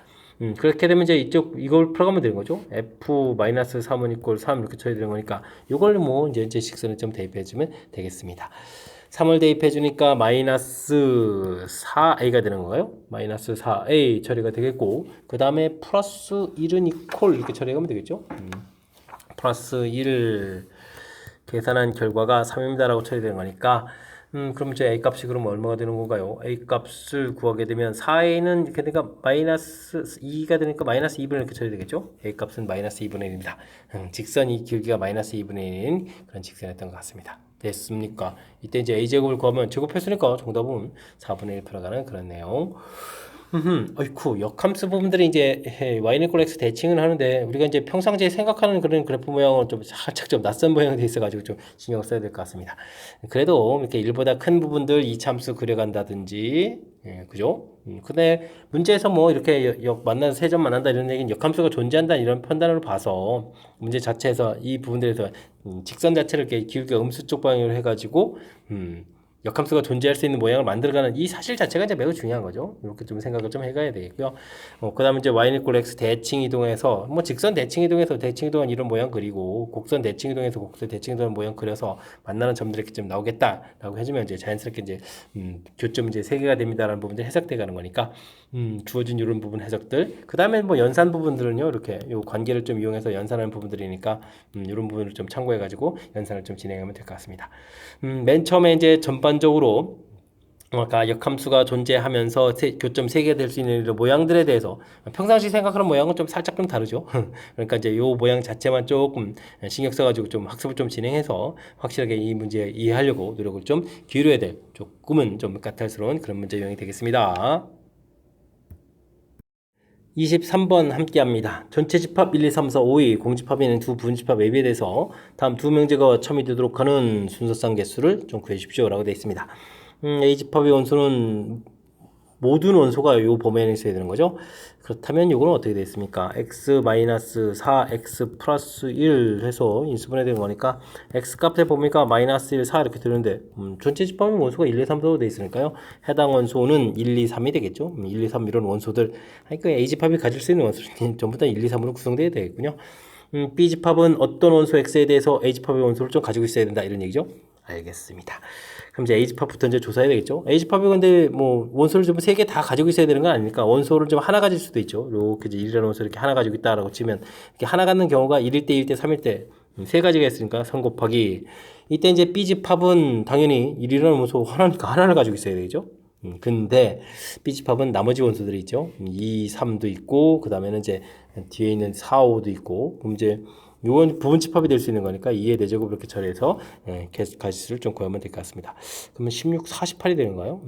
그렇게 되면 이제 이걸 풀어가면 되는 거죠. f 마이너스 3은 이꼴 3 이렇게 처리되는 거니까 이걸 뭐 이제 직선을 좀 대입해주면 되겠습니다. 3을 대입해 주니까 마이너스 4a가 되는 건가요? 마이너스 4a 처리가 되겠고 그 다음에 플러스 1은 이퀄 이렇게 처리하면 되겠죠? 플러스 1 계산한 결과가 3입니다라고 처리되는 거니까 그럼 이제 a 값이 그럼 얼마가 되는 건가요? a 값을 구하게 되면 4a는 이렇게 되니까 마이너스 2가 되니까 마이너스 2분의 1 이렇게 처리되겠죠? a 값은 마이너스 2분의 1입니다. 직선이 길기가 마이너스 2분의 1인 그런 직선이었던 것 같습니다. 됐습니까? 이때 이제 a제곱을 구하면 제곱했으니까 정답은 4분의 1 풀어가는 그런 내용. 역함수 부분들이 이제 y는 equal x 대칭을 하는데 우리가 이제 평상시에 생각하는 그런 그래프 모양은 좀 살짝 좀 낯선 모양이 돼 있어가지고 좀 신경 써야 될 것 같습니다. 그래도 이렇게 1보다 큰 부분들 이차함수 그려간다든지, 그죠? 근데 문제에서 뭐 이렇게 만나서 세 점 만난다 이런 얘기는 역함수가 존재한다 이런 판단으로 봐서 문제 자체에서 이 부분들에서 직선 자체를 이렇게 기울기가 음수 쪽 방향으로 해가지고 역함수가 존재할 수 있는 모양을 만들어가는 이 사실 자체가 이제 매우 중요한 거죠. 이렇게 좀 생각을 좀 해가야 되겠고요. 그다음에 이제 y 이퀄 x 대칭 이동해서 뭐 직선 대칭 이동해서 대칭 이동한 이런 모양 그리고 곡선 대칭 이동해서 곡선 대칭 이동한 모양 그려서 만나는 점들이 이렇게 좀 나오겠다라고 해주면 이제 자연스럽게 이제 교점 이제 세 개가 됩니다라는 부분들이 해석돼가는 거니까 주어진 이런 부분 해석들. 그다음에 뭐 연산 부분들은요 이렇게 요 관계를 좀 이용해서 연산하는 부분들이니까 이런 부분을 좀 참고해가지고 연산을 좀 진행하면 될 것 같습니다. 맨 처음에 이제 전반적으로 아까 역함수가 존재하면서 교점 세 개가 될 수 있는 이런 모양들에 대해서 평상시 생각하는 모양은 좀 살짝 좀 다르죠. 그러니까 이제 요 모양 자체만 조금 신경 써가지고 좀 학습을 좀 진행해서 확실하게 이 문제 이해하려고 노력을 좀 기울여야 될 조금은 좀 까탈스러운 그런 문제 유형이 되겠습니다. 23번 함께 합니다. 전체 집합 1, 2, 3, 4, 5의 공집합이 있는 두 부분집합 AB에 대해서 다음 두 명제가 첨이 되도록 하는 순서상 개수를 좀 구해주십시오 라고 되어 있습니다. A 집합의 원소는 모든 원소가 이 범위에 있어야 되는 거죠. 그렇다면 이거는 어떻게 되어 있습니까? x-4, x 플러스 1 해서 인수분해 되는 거니까 x 값의 범위가 마이너스 1, 4 이렇게 되는데 전체 집합의 원소가 1, 2, 3, 4로 되어 있으니까요. 해당 원소는 1, 2, 3이 되겠죠. 1, 2, 3 이런 원소들 그 A 집합이 가질 수 있는 원소는 전부 다 1, 2, 3으로 구성되어야 되겠군요. B 집합은 어떤 원소 x에 대해서 A 집합의 원소를 좀 가지고 있어야 된다 이런 얘기죠. 알겠습니다. 그럼 이제 A 집합부터 이제 조사해야 되겠죠. A 집합이 근데 뭐 원소를 좀 세 개 다 가지고 있어야 되는 건 아니니까 원소를 좀 하나 가질 수도 있죠. 이렇게 이제 1이라는 원소 이렇게 하나 가지고 있다라고 치면 이렇게 하나 갖는 경우가 1일 때, 1일 때, 3일 때 세 가지가 있으니까 3 곱하기 이때 이제 B 집합은 당연히 1이라는 원소 하나니까 하나를 가지고 있어야 되겠죠. 근데 B 집합은 나머지 원소들이 있죠. 2, 3도 있고 그 다음에는 이제 뒤에 있는 4, 5도 있고 그럼 이제 요건 부분 집합이 될 수 있는 거니까 2의 4제곱 이렇게 처리해서 가지수를 좀 구하면 될 것 같습니다. 그러면 16, 48이 되는가요?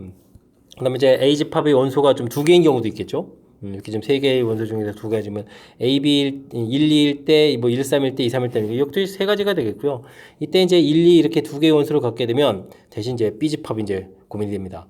그 다음에 이제 A 집합의 원소가 좀 두 개인 경우도 있겠죠. 이렇게 좀 세 개의 원소 중에서 두 가지면 A, B 1, 2일 때, 뭐 1, 3일 때, 2, 3일 때, 이것도 세 가지가 되겠고요. 이때 이제 1, 2 이렇게 두 개의 원소를 갖게 되면 대신 이제 B 집합이 이제 고민이 됩니다.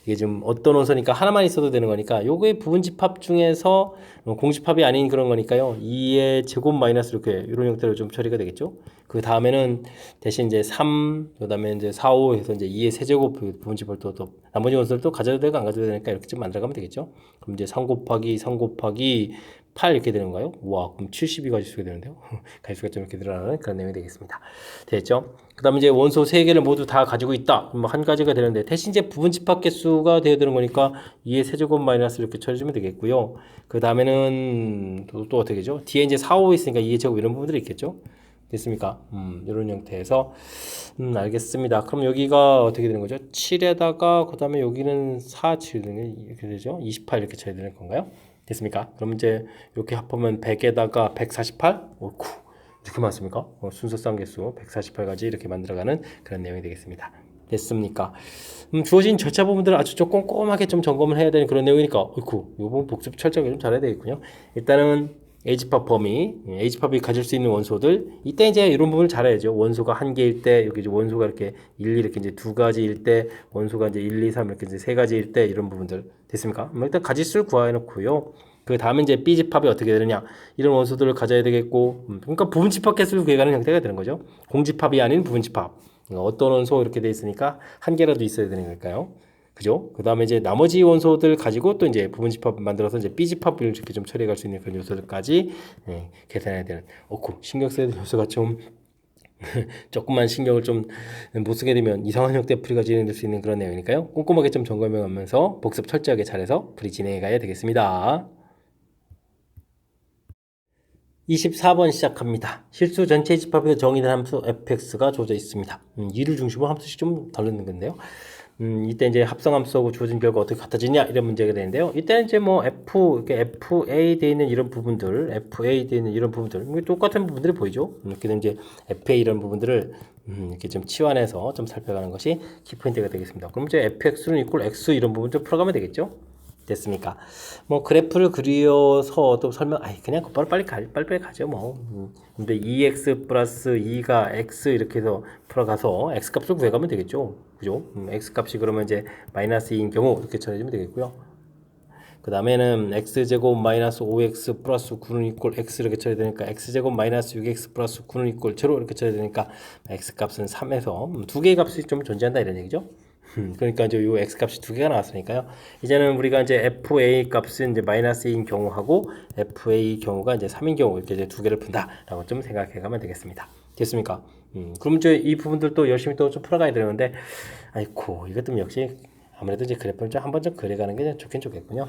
이게 좀 어떤 원소니까 하나만 있어도 되는 거니까 요거의 부분 집합 중에서 공집합이 아닌 그런 거니까요. 2의 제곱 마이너스 이렇게 이런 형태로 좀 처리가 되겠죠. 그 다음에는 대신 이제 3, 그 다음에 이제 4, 5 해서 이제 2의 세제곱 부분 집합을 또 나머지 원소를 또 가져도 되고 안 가져도 되니까 이렇게 좀 만들어가면 되겠죠. 그럼 이제 3 곱하기 3 곱하기 8 이렇게 되는 거예요. 와, 그럼 70이 가지수가 되는데요. 가지수가 좀 이렇게 늘어나는 그런 내용이 되겠습니다. 됐죠? 그 다음에 이제 원소 3개를 모두 다 가지고 있다. 뭐 한 가지가 되는데 대신 이제 부분 집합 개수가 되어야 되는 거니까 2의 세제곱 마이너스 이렇게 처리해주면 되겠고요. 그 다음에는 또 어떻게 되죠? 뒤에 이제 4, 5 있으니까 2의 제곱 이런 부분들이 있겠죠? 됐습니까? 이런 형태에서 알겠습니다. 그럼 여기가 어떻게 되는 거죠? 7에다가 그 다음에 여기는 4, 7 이렇게 되죠? 28 이렇게 쳐야 되는 건가요? 됐습니까? 그럼 이제 이렇게 합하면 100에다가 148? 옳고 이렇게 많습니까? 순서상 개수 148가지 이렇게 만들어가는 그런 내용이 되겠습니다. 됐습니까? 주어진 절차 부분들을 아주 좀 꼼꼼하게 좀 점검을 해야 되는 그런 내용이니까 옳고 이 부분 복습 철저하게 좀 잘해야 되겠군요. 일단은 A집합 범위, A집합이 가질 수 있는 원소들 이때 이제 이런 부분을 잘해야죠. 원소가 한 개일 때 여기 이제 원소가 이렇게 1, 이렇게 이제 두 가지일 때 원소가 이제 1, 2, 3 이렇게 이제 세 가지일 때 이런 부분들 됐습니까? 일단 가지수를 구해 놓고요. 그 다음에 이제 B집합이 어떻게 되느냐 이런 원소들을 가져야 되겠고 그러니까 부분집합 개수를 구해가는 형태가 되는 거죠. 공집합이 아닌 부분집합 어떤 원소 이렇게 돼 있으니까 한 개라도 있어야 되는 걸까요? 그죠? 그 다음에 이제 나머지 원소들 가지고 또 이제 부분집합 만들어서 이제 B집합을 이렇게 좀 처리해 갈 수 있는 그런 요소들까지 계산해야 되는 신경 써야 되는 요소가 좀 조금만 신경을 좀 못 쓰게 되면 이상한 형태 풀이가 진행될 수 있는 그런 내용이니까요. 꼼꼼하게 좀 점검해 가면서 복습 철저하게 잘해서 풀이 진행해 가야 되겠습니다. 24번 시작합니다. 실수 전체 집합에서 정의된 함수 fx가 주어져 있습니다. 2를 중심으로 함수씩 좀 다루는 건데요. 이때 이제 합성함수하고 주어진 결과 어떻게 같아지냐 이런 문제가 되는데요. 이때는 이제 뭐 이렇게 FA 되어 있는 이런 부분들, FA 되어 있는 이런 부분들, 똑같은 부분들이 보이죠. 이렇게 이제 FA 이런 부분들을 이렇게 좀 치환해서 좀 살펴가는 것이 키포인트가 되겠습니다. 그럼 이제 fx는 이퀄 x 이런 부분 좀 풀어가면 되겠죠. 됐습니까? 뭐 그래프를 그려서 또 설명, 그냥 곧바로 빨리 가죠 뭐. 근데 2x 플러스 2가 x 이렇게 해서 풀어가서 x 값을 구해가면 되겠죠. 그죠? x 값이 그러면 이제 마이너스 2인 경우 이렇게 처리해주면 되겠고요. 그 다음에는 x제곱 마이너스 5x 플러스 9는 이꼴 x 이렇게 쳐야 되니까 x제곱 마이너스 6x 플러스 9는 이꼴 0 이렇게 쳐야 되니까 x 값은 3에서 두 개의 값이 좀 존재한다 이런 얘기죠. 그러니까 이제 요 x 값이 두 개가 나왔으니까요. 이제는 우리가 이제 fa 값은 이제 마이너스 2인 경우하고 fa 경우가 이제 3인 경우 이렇게 이제 두 개를 푼다라고 좀 생각해 가면 되겠습니다. 됐습니까? 그럼 이제 이 부분들도 열심히 또 좀 풀어가야 되는데, 아이고 이것도 역시 아무래도 이제 그래프를 좀 한번 좀 그려가는 게 좋긴 좋겠군요.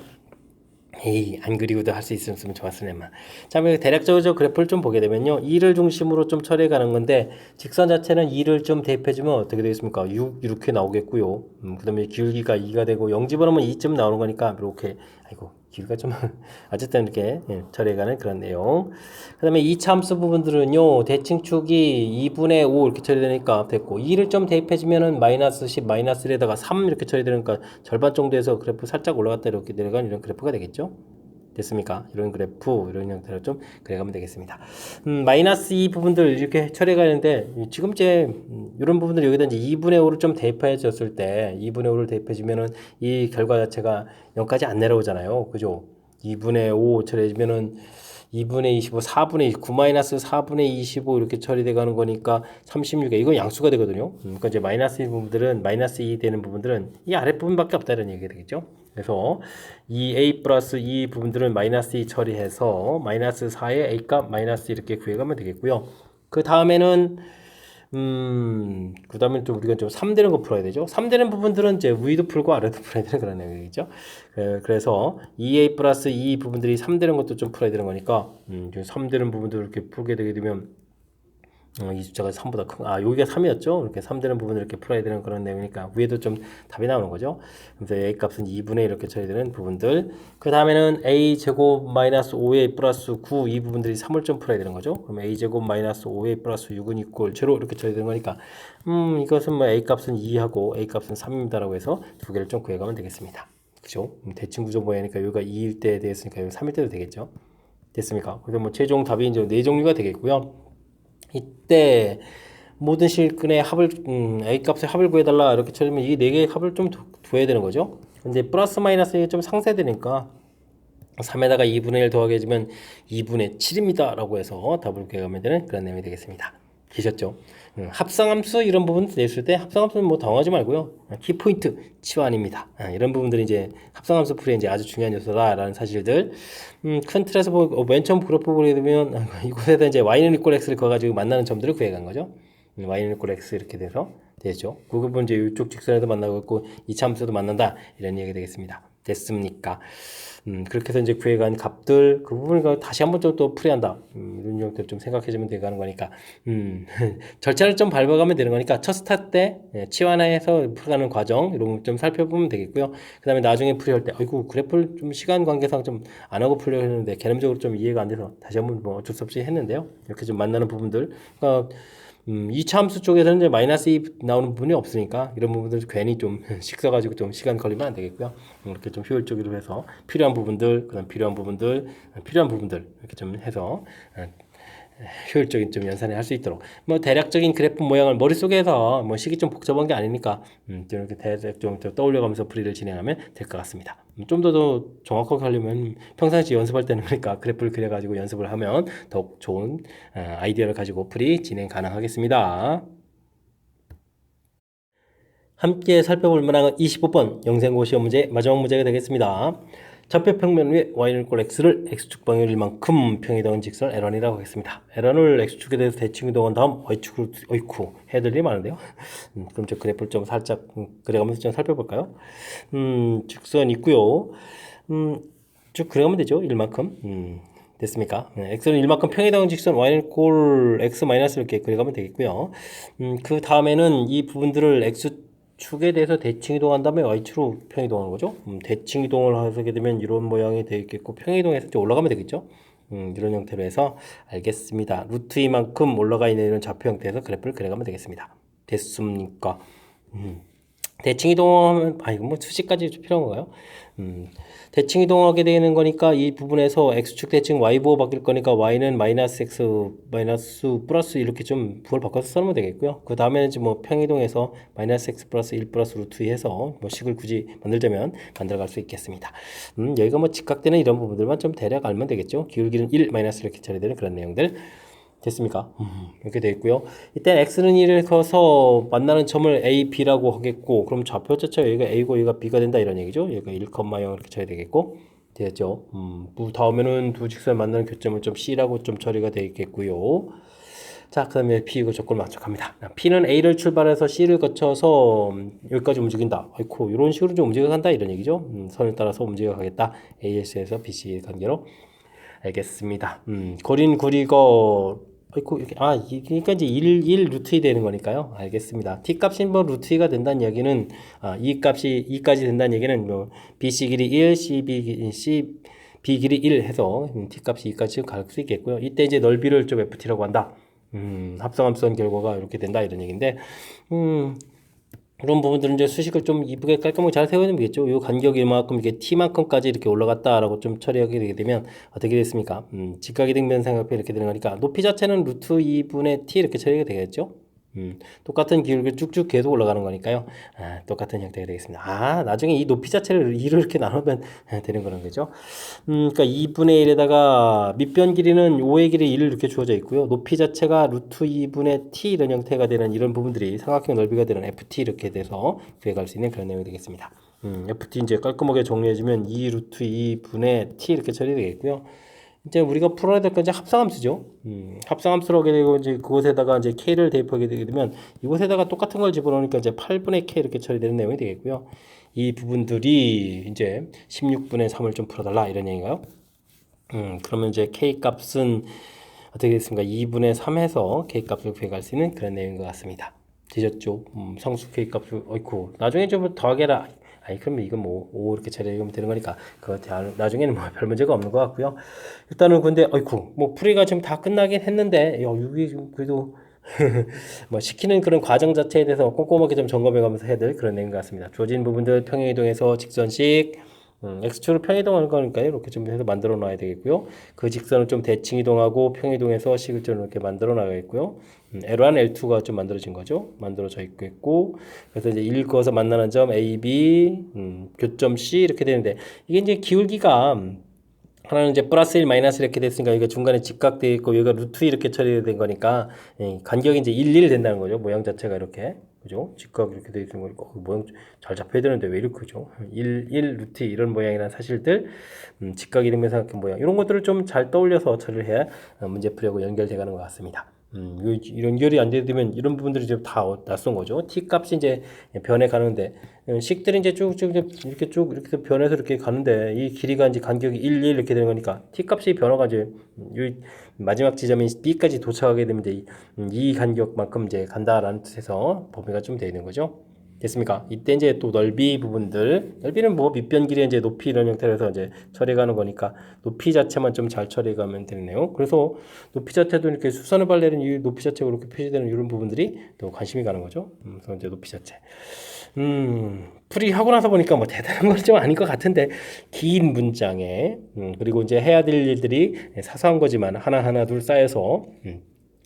에이, 안 그리고도 할 수 있으면 좋았으네만. 자, 대략적으로 그래프를 좀 보게 되면요. 2를 중심으로 좀 처리해 가는 건데, 직선 자체는 2를 좀 대입해주면 어떻게 되겠습니까? 6 이렇게 나오겠고요. 그 다음에 기울기가 2가 되고, 0 집어넣으면 2점 나오는 거니까, 이렇게, 아이고, 기울기가 좀, 어쨌든 이렇게 처리해 가는 그런 내용. 그 다음에 2차 함수 부분들은요, 대칭축이 2분의 5 이렇게 처리되니까 됐고, 2를 좀 대입해주면은 마이너스 10, 마이너스 1에다가 3 이렇게 처리되니까 절반 정도에서 그래프 살짝 올라갔다 이렇게 내려가는 이런 그래프가 되겠죠? 됐습니까? 이런 그래프, 이런 형태로 좀 그려가면 되겠습니다. 마이너스 2 부분들 이렇게 처리가 되는데, 지금 이제, 이런 부분들 여기다 이제 2분의 5를 좀 대입해 줬을 때, 2분의 5를 대입해 주면은 이 결과 자체가 0까지 안 내려오잖아요. 그죠? 2분의 5 처리해주면은 2분의 25, 4분의 29, 마이너스 4분의 25 이렇게 처리돼 가는 거니까 36에 이건 양수가 되거든요. 그러니까 이제 마이너스 2 부분들은 마이너스 2 되는 부분들은 이 아랫부분밖에 없다 이런 얘기가 되겠죠. 그래서 이 a 플러스 2 부분들은 마이너스 2 처리해서 마이너스 4의 a 값 마이너스 이렇게 구해가면 되겠고요. 그 다음에는 그 다음에 또 우리가 좀 3되는 거 풀어야 되죠. 3되는 부분들은 이제 위도 풀고 아래도 풀어야 되는 그런 내용이죠. 그래서 2a 플러스 2 부분들이 3되는 것도 좀 풀어야 되는 거니까, 3되는 부분들을 이렇게 풀게 되게 되면, 이 숫자가 3보다 큰, 여기가 3이었죠? 이렇게 3되는 부분을 이렇게 풀어야 되는 그런 내용이니까, 위에도 좀 답이 나오는 거죠. 그래서 a 값은 2분의 이렇게 처리야 되는 부분들. 그 다음에는 a 제곱 마이너스 5a 플러스 9, 이 부분들이 3을 좀 풀어야 되는 거죠. 그럼 a 제곱 마이너스 5a 플러스 6은 이꼴 0 이렇게 처리야 되는 거니까, 이것은 뭐 a 값은 2하고 a 값은 3입니다라고 해서 두 개를 좀 구해가면 되겠습니다. 그죠? 대칭 구조 모양이니까 여기가 2일 때 되었으니까 여기 3일 때도 되겠죠. 됐습니까? 그래서 뭐 최종 답이 이제 4종류가 되겠고요. 이때 모든 실근의 합을 a 값의 합을 구해달라 이렇게 쳐주면 이 네 개의 합을 좀 구해야 되는 거죠. 근데 플러스 마이너스가 좀 상쇄되니까 3에다가 2분의 1 더하게 해주면 2분의 7입니다 라고 해서 답을 구해가면 되는 그런 내용이 되겠습니다. 계셨죠? 합성함수 이런 부분 냈을 때 합성함수는 뭐 당황하지 말고요. 키포인트 치환입니다. 이런 부분들이 이제 합성함수 풀이에 이제 아주 중요한 요소다라는 사실들. 큰 틀에서 맨 처음 그래프 보게 되면 이곳에다 이제 y는 이꼴 x를 그어가지고 만나는 점들을 구해간 거죠. y는 이꼴 x 이렇게 돼서 되죠. 그 부분 이제 이쪽 직선에도 만나고 있고 2차 함수도 만난다 이런 얘기 되겠습니다. 됐습니까? 그렇게 해서 이제 구해간 값들 그 부분을 다시 한번 또 풀이한다. 이런 형태로 좀 생각해주면 되는 거니까 절차를 좀 밟아가면 되는 거니까 첫 스타트 때 치환해서 풀어가는 과정 이런 거 좀 살펴보면 되겠고요. 그 다음에 나중에 풀이할 때 아이고 그래프를 좀 시간 관계상 좀 안 하고 풀려고 했는데 개념적으로 좀 이해가 안 돼서 다시 한번 뭐 어쩔 수 없이 했는데요. 이렇게 좀 만나는 부분들 그러니까 2차 함수 쪽에서는 이제 마이너스 2 나오는 부분이 없으니까 이런 부분들 괜히 좀 식어가지고 좀 시간 걸리면 안 되겠고요. 이렇게 좀 효율적으로 해서 필요한 부분들, 그다음 필요한 부분들 이렇게 좀 해서 효율적인 좀 연산을 할 수 있도록 뭐 대략적인 그래프 모양을 머릿속에서 뭐 식이 좀 복잡한 게 아니니까 이렇게 대략 좀 떠올려가면서 풀이를 진행하면 될 것 같습니다. 좀 더 정확하게 하려면 평상시 연습할 때는 그러니까 그래프를 그려가지고 연습을 하면 더욱 좋은 아이디어를 가지고 풀이 진행 가능하겠습니다. 함께 살펴볼 문항은 25번 영생고 시험 문제 마지막 문제가 되겠습니다. 좌표평면 위에 y는 꼴 x를 x축 방향일 만큼 평이동한 직선 L1이라고 하겠습니다. L1을 x축에 대해서 대칭 이동한 다음 y축으로 어이쿠 해야 일이 많은데요. 그럼 저 그래프를 좀 살짝 그려가면서 좀 살펴볼까요? 직선 있고요. 쭉 그려가면 되죠. 1만큼. 됐습니까? x는 1만큼 평이동한 직선 y는 꼴 x 마이너스 이렇게 그려가면 되겠고요. 그 다음에는 이 부분들을 x축에 대해서 대칭 이동한 다음에 y축으로 평이동하는 거죠. 대칭 이동을 하게 되면 이런 모양이 되겠고 평이동해서 좀 올라가면 되겠죠. 이런 형태로 해서 알겠습니다. 루트 2만큼 올라가 있는 이런 좌표 형태에서 그래프를 그려가면 되겠습니다. 됐습니까? 대칭 이동하면 이거 뭐 수식까지 필요한 건가요? 대칭 이동하게 되는 거니까 이 부분에서 x축 대칭 y부호 바뀔 거니까 y는 마이너스 x 마이너스 플러스 이렇게 좀 부호를 바꿔서 써놓으면 되겠고요. 그 다음에는 이제 뭐 평이동해서 마이너스 x 플러스 1 플러스 루트 2 해서 뭐 식을 굳이 만들자면 만들어갈 수 있겠습니다. 여기가 뭐 직각되는 이런 부분들만 좀 대략 알면 되겠죠. 기울기는 1 마이너스 이렇게 처리되는 그런 내용들. 됐습니까? 이렇게 되어 있고요. 이때 x는 1을 커서 만나는 점을 a, b라고 하겠고, 그럼 좌표 자체가 여기가 a고 여기가 b가 된다 이런 얘기죠. 여기가 1, 0 이렇게 쳐야 되겠고, 되겠죠. 다음에는 두 직선 만나는 교점을 좀 c라고 좀 처리가 되어 있겠고요. 자, 그 다음에 P이고 조건을 만족합니다. P는 A를 출발해서 C를 거쳐서 여기까지 움직인다. 아이고, 이런 식으로 좀 움직여간다 이런 얘기죠. 선을 따라서 움직여가겠다. AS에서 BC 관계로. 알겠습니다. 거리는 구리거 아이고, 이렇게, 그러니까 이제 1 루트 2 되는 거니까요. 알겠습니다. t 값이 뭐 루트 2가 된다는 얘기는, 이 값이 2까지 된다는 얘기는 뭐, bc 길이 1, b 길이 1 해서 t 값이 2까지 갈 수 있겠고요. 이때 이제 넓이를 좀 ft라고 한다. 합성함수한 결과가 이렇게 된다 이런 얘기인데, 그런 부분들은 이제 수식을 좀 이쁘게 깔끔하게 잘 세워야 되겠죠. 요 간격이 이만큼 이렇게 t만큼까지 이렇게 올라갔다라고 좀 처리하게 되게 되면 어떻게 됐습니까? 직각이등 면삼각표 이렇게 되는 거니까 높이 자체는 루트 2분의 t 이렇게 처리가 되겠죠. 똑같은 기울기를 쭉쭉 계속 올라가는 거니까요. 똑같은 형태가 되겠습니다. 나중에 이 높이 자체를 2로 이렇게 나누면 되는 거는 거죠. 그러니까 2분의 1에다가 밑변 길이는 5의 길이 1 이렇게 주어져 있고요. 높이 자체가 루트 2분의 t 이런 형태가 되는 이런 부분들이 삼각형 넓이가 되는 ft 이렇게 돼서 구해갈 수 있는 그런 내용이 되겠습니다. ft 이제 깔끔하게 정리해주면 2 루트 2분의 t 이렇게 처리되겠고요. 이제 우리가 풀어야 될 건 이제 합성함수죠. 합성함수로 하게 되고 이제 그곳에다가 이제 k를 대입하게 되게 되면 이곳에다가 똑같은 걸 집어넣으니까 이제 8분의 k 이렇게 처리되는 내용이 되겠고요. 이 부분들이 이제 16분의 3을 좀 풀어달라 이런 얘기인가요? 그러면 이제 k 값은 어떻게 됐습니까? 2분의 3 해서 k 값을 구해갈 수 있는 그런 내용인 것 같습니다. 되셨죠? 성수 k 값을 어이쿠 나중에 좀 더하게라. 그러면 이건 뭐, 5 이렇게 처리하면 되는 거니까, 그거 나중에는 뭐 별 문제가 없는 것 같고요. 일단은 근데, 뭐 풀이가 지금 다 끝나긴 했는데, 여기 좀 그래도, 뭐 시키는 그런 과정 자체에 대해서 꼼꼼하게 좀 점검해 가면서 해야 될 그런 내용 같습니다. 주어진 부분들 평행이동에서 직선식, x축으로 평이동하는 거니까 이렇게 좀 해서 만들어 놔야 되겠고요. 그 직선을 좀 대칭 이동하고 평이동해서 식을 좀 이렇게 만들어 놔야겠고요. L1, L2가 좀 만들어진 거죠. 만들어져 있겠고, 그래서 이제 1 그어서 만나는 점 A, B, 교점 C 이렇게 되는데 이게 이제 기울기가 하나는 이제 플러스 1, 마이너스 이렇게 됐으니까 여기가 중간에 직각되어 있고 여기가 루트 이렇게 처리된 거니까 간격이 이제 1, 1 된다는 거죠. 모양 자체가 이렇게. 그죠? 직각 이렇게 되어 있는 거니까 모양 잘 잡혀야 되는데 왜 이렇게 크죠? 1, 1, 루트 이런 모양이라는 사실들, 직각 이등변 삼각형 모양 이런 것들을 좀 잘 떠올려서 처리를 해야 문제 풀이하고 연결돼 가는 것 같습니다. 연결이 안 되면 이런 부분들이 이제 다 낯선 거죠. t 값이 이제 변해 가는데 식들이 이제 쭉쭉 이렇게 변해서 이렇게 가는데 이 길이가 이제 간격이 1, 1 이렇게 되는 거니까 t 값이 변화가 이제 마지막 지점인 b까지 도착하게 되면 이제 이 간격만큼 이제 간다라는 뜻에서 범위가 좀 되어 있는 거죠. 됐습니까? 이때 이제 또 넓이 부분들, 넓이는 뭐 밑변 길이 이제 높이 이런 형태로 해서 이제 처리가는 거니까 높이 자체만 좀 잘 처리가면 되네요. 그래서 높이 자체도 이렇게 수선을 발레는 이 높이 자체가 이렇게 표시되는 이런 부분들이 또 관심이 가는 거죠. 그래서 이제 높이 자체. 풀이하고 나서 보니까 뭐 대단한 건 좀 아닌 것 같은데 긴 문장에 그리고 이제 해야 될 일들이 사소한 거지만 하나하나 둘 쌓여서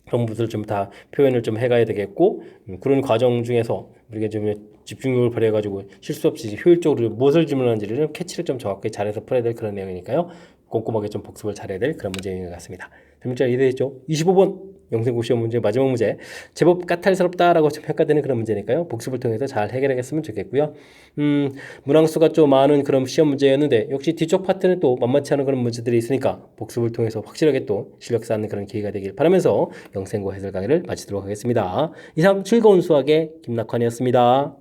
그런 부분들 좀 다 표현을 좀 해가야 되겠고 그런 과정 중에서 우리가 좀 집중력을 발휘해가지고 실수 없이 효율적으로 무엇을 질문하는지를 좀 캐치를 좀 정확하게 잘해서 풀어야 될 그런 내용이니까요. 꼼꼼하게 좀 복습을 잘해야 될 그런 문제인 것 같습니다. 문자 이해되셨죠? 25번 영생고 시험 문제 마지막 문제 제법 까탈스럽다라고 좀 평가되는 그런 문제니까요. 복습을 통해서 잘 해결하겠으면 좋겠고요. 문항수가 좀 많은 그런 시험 문제였는데 역시 뒤쪽 파트는 또 만만치 않은 그런 문제들이 있으니까 복습을 통해서 확실하게 또 실력 쌓는 그런 기회가 되길 바라면서 영생고 해설 강의를 마치도록 하겠습니다. 이상 즐거운 수학의 김낙환이었습니다.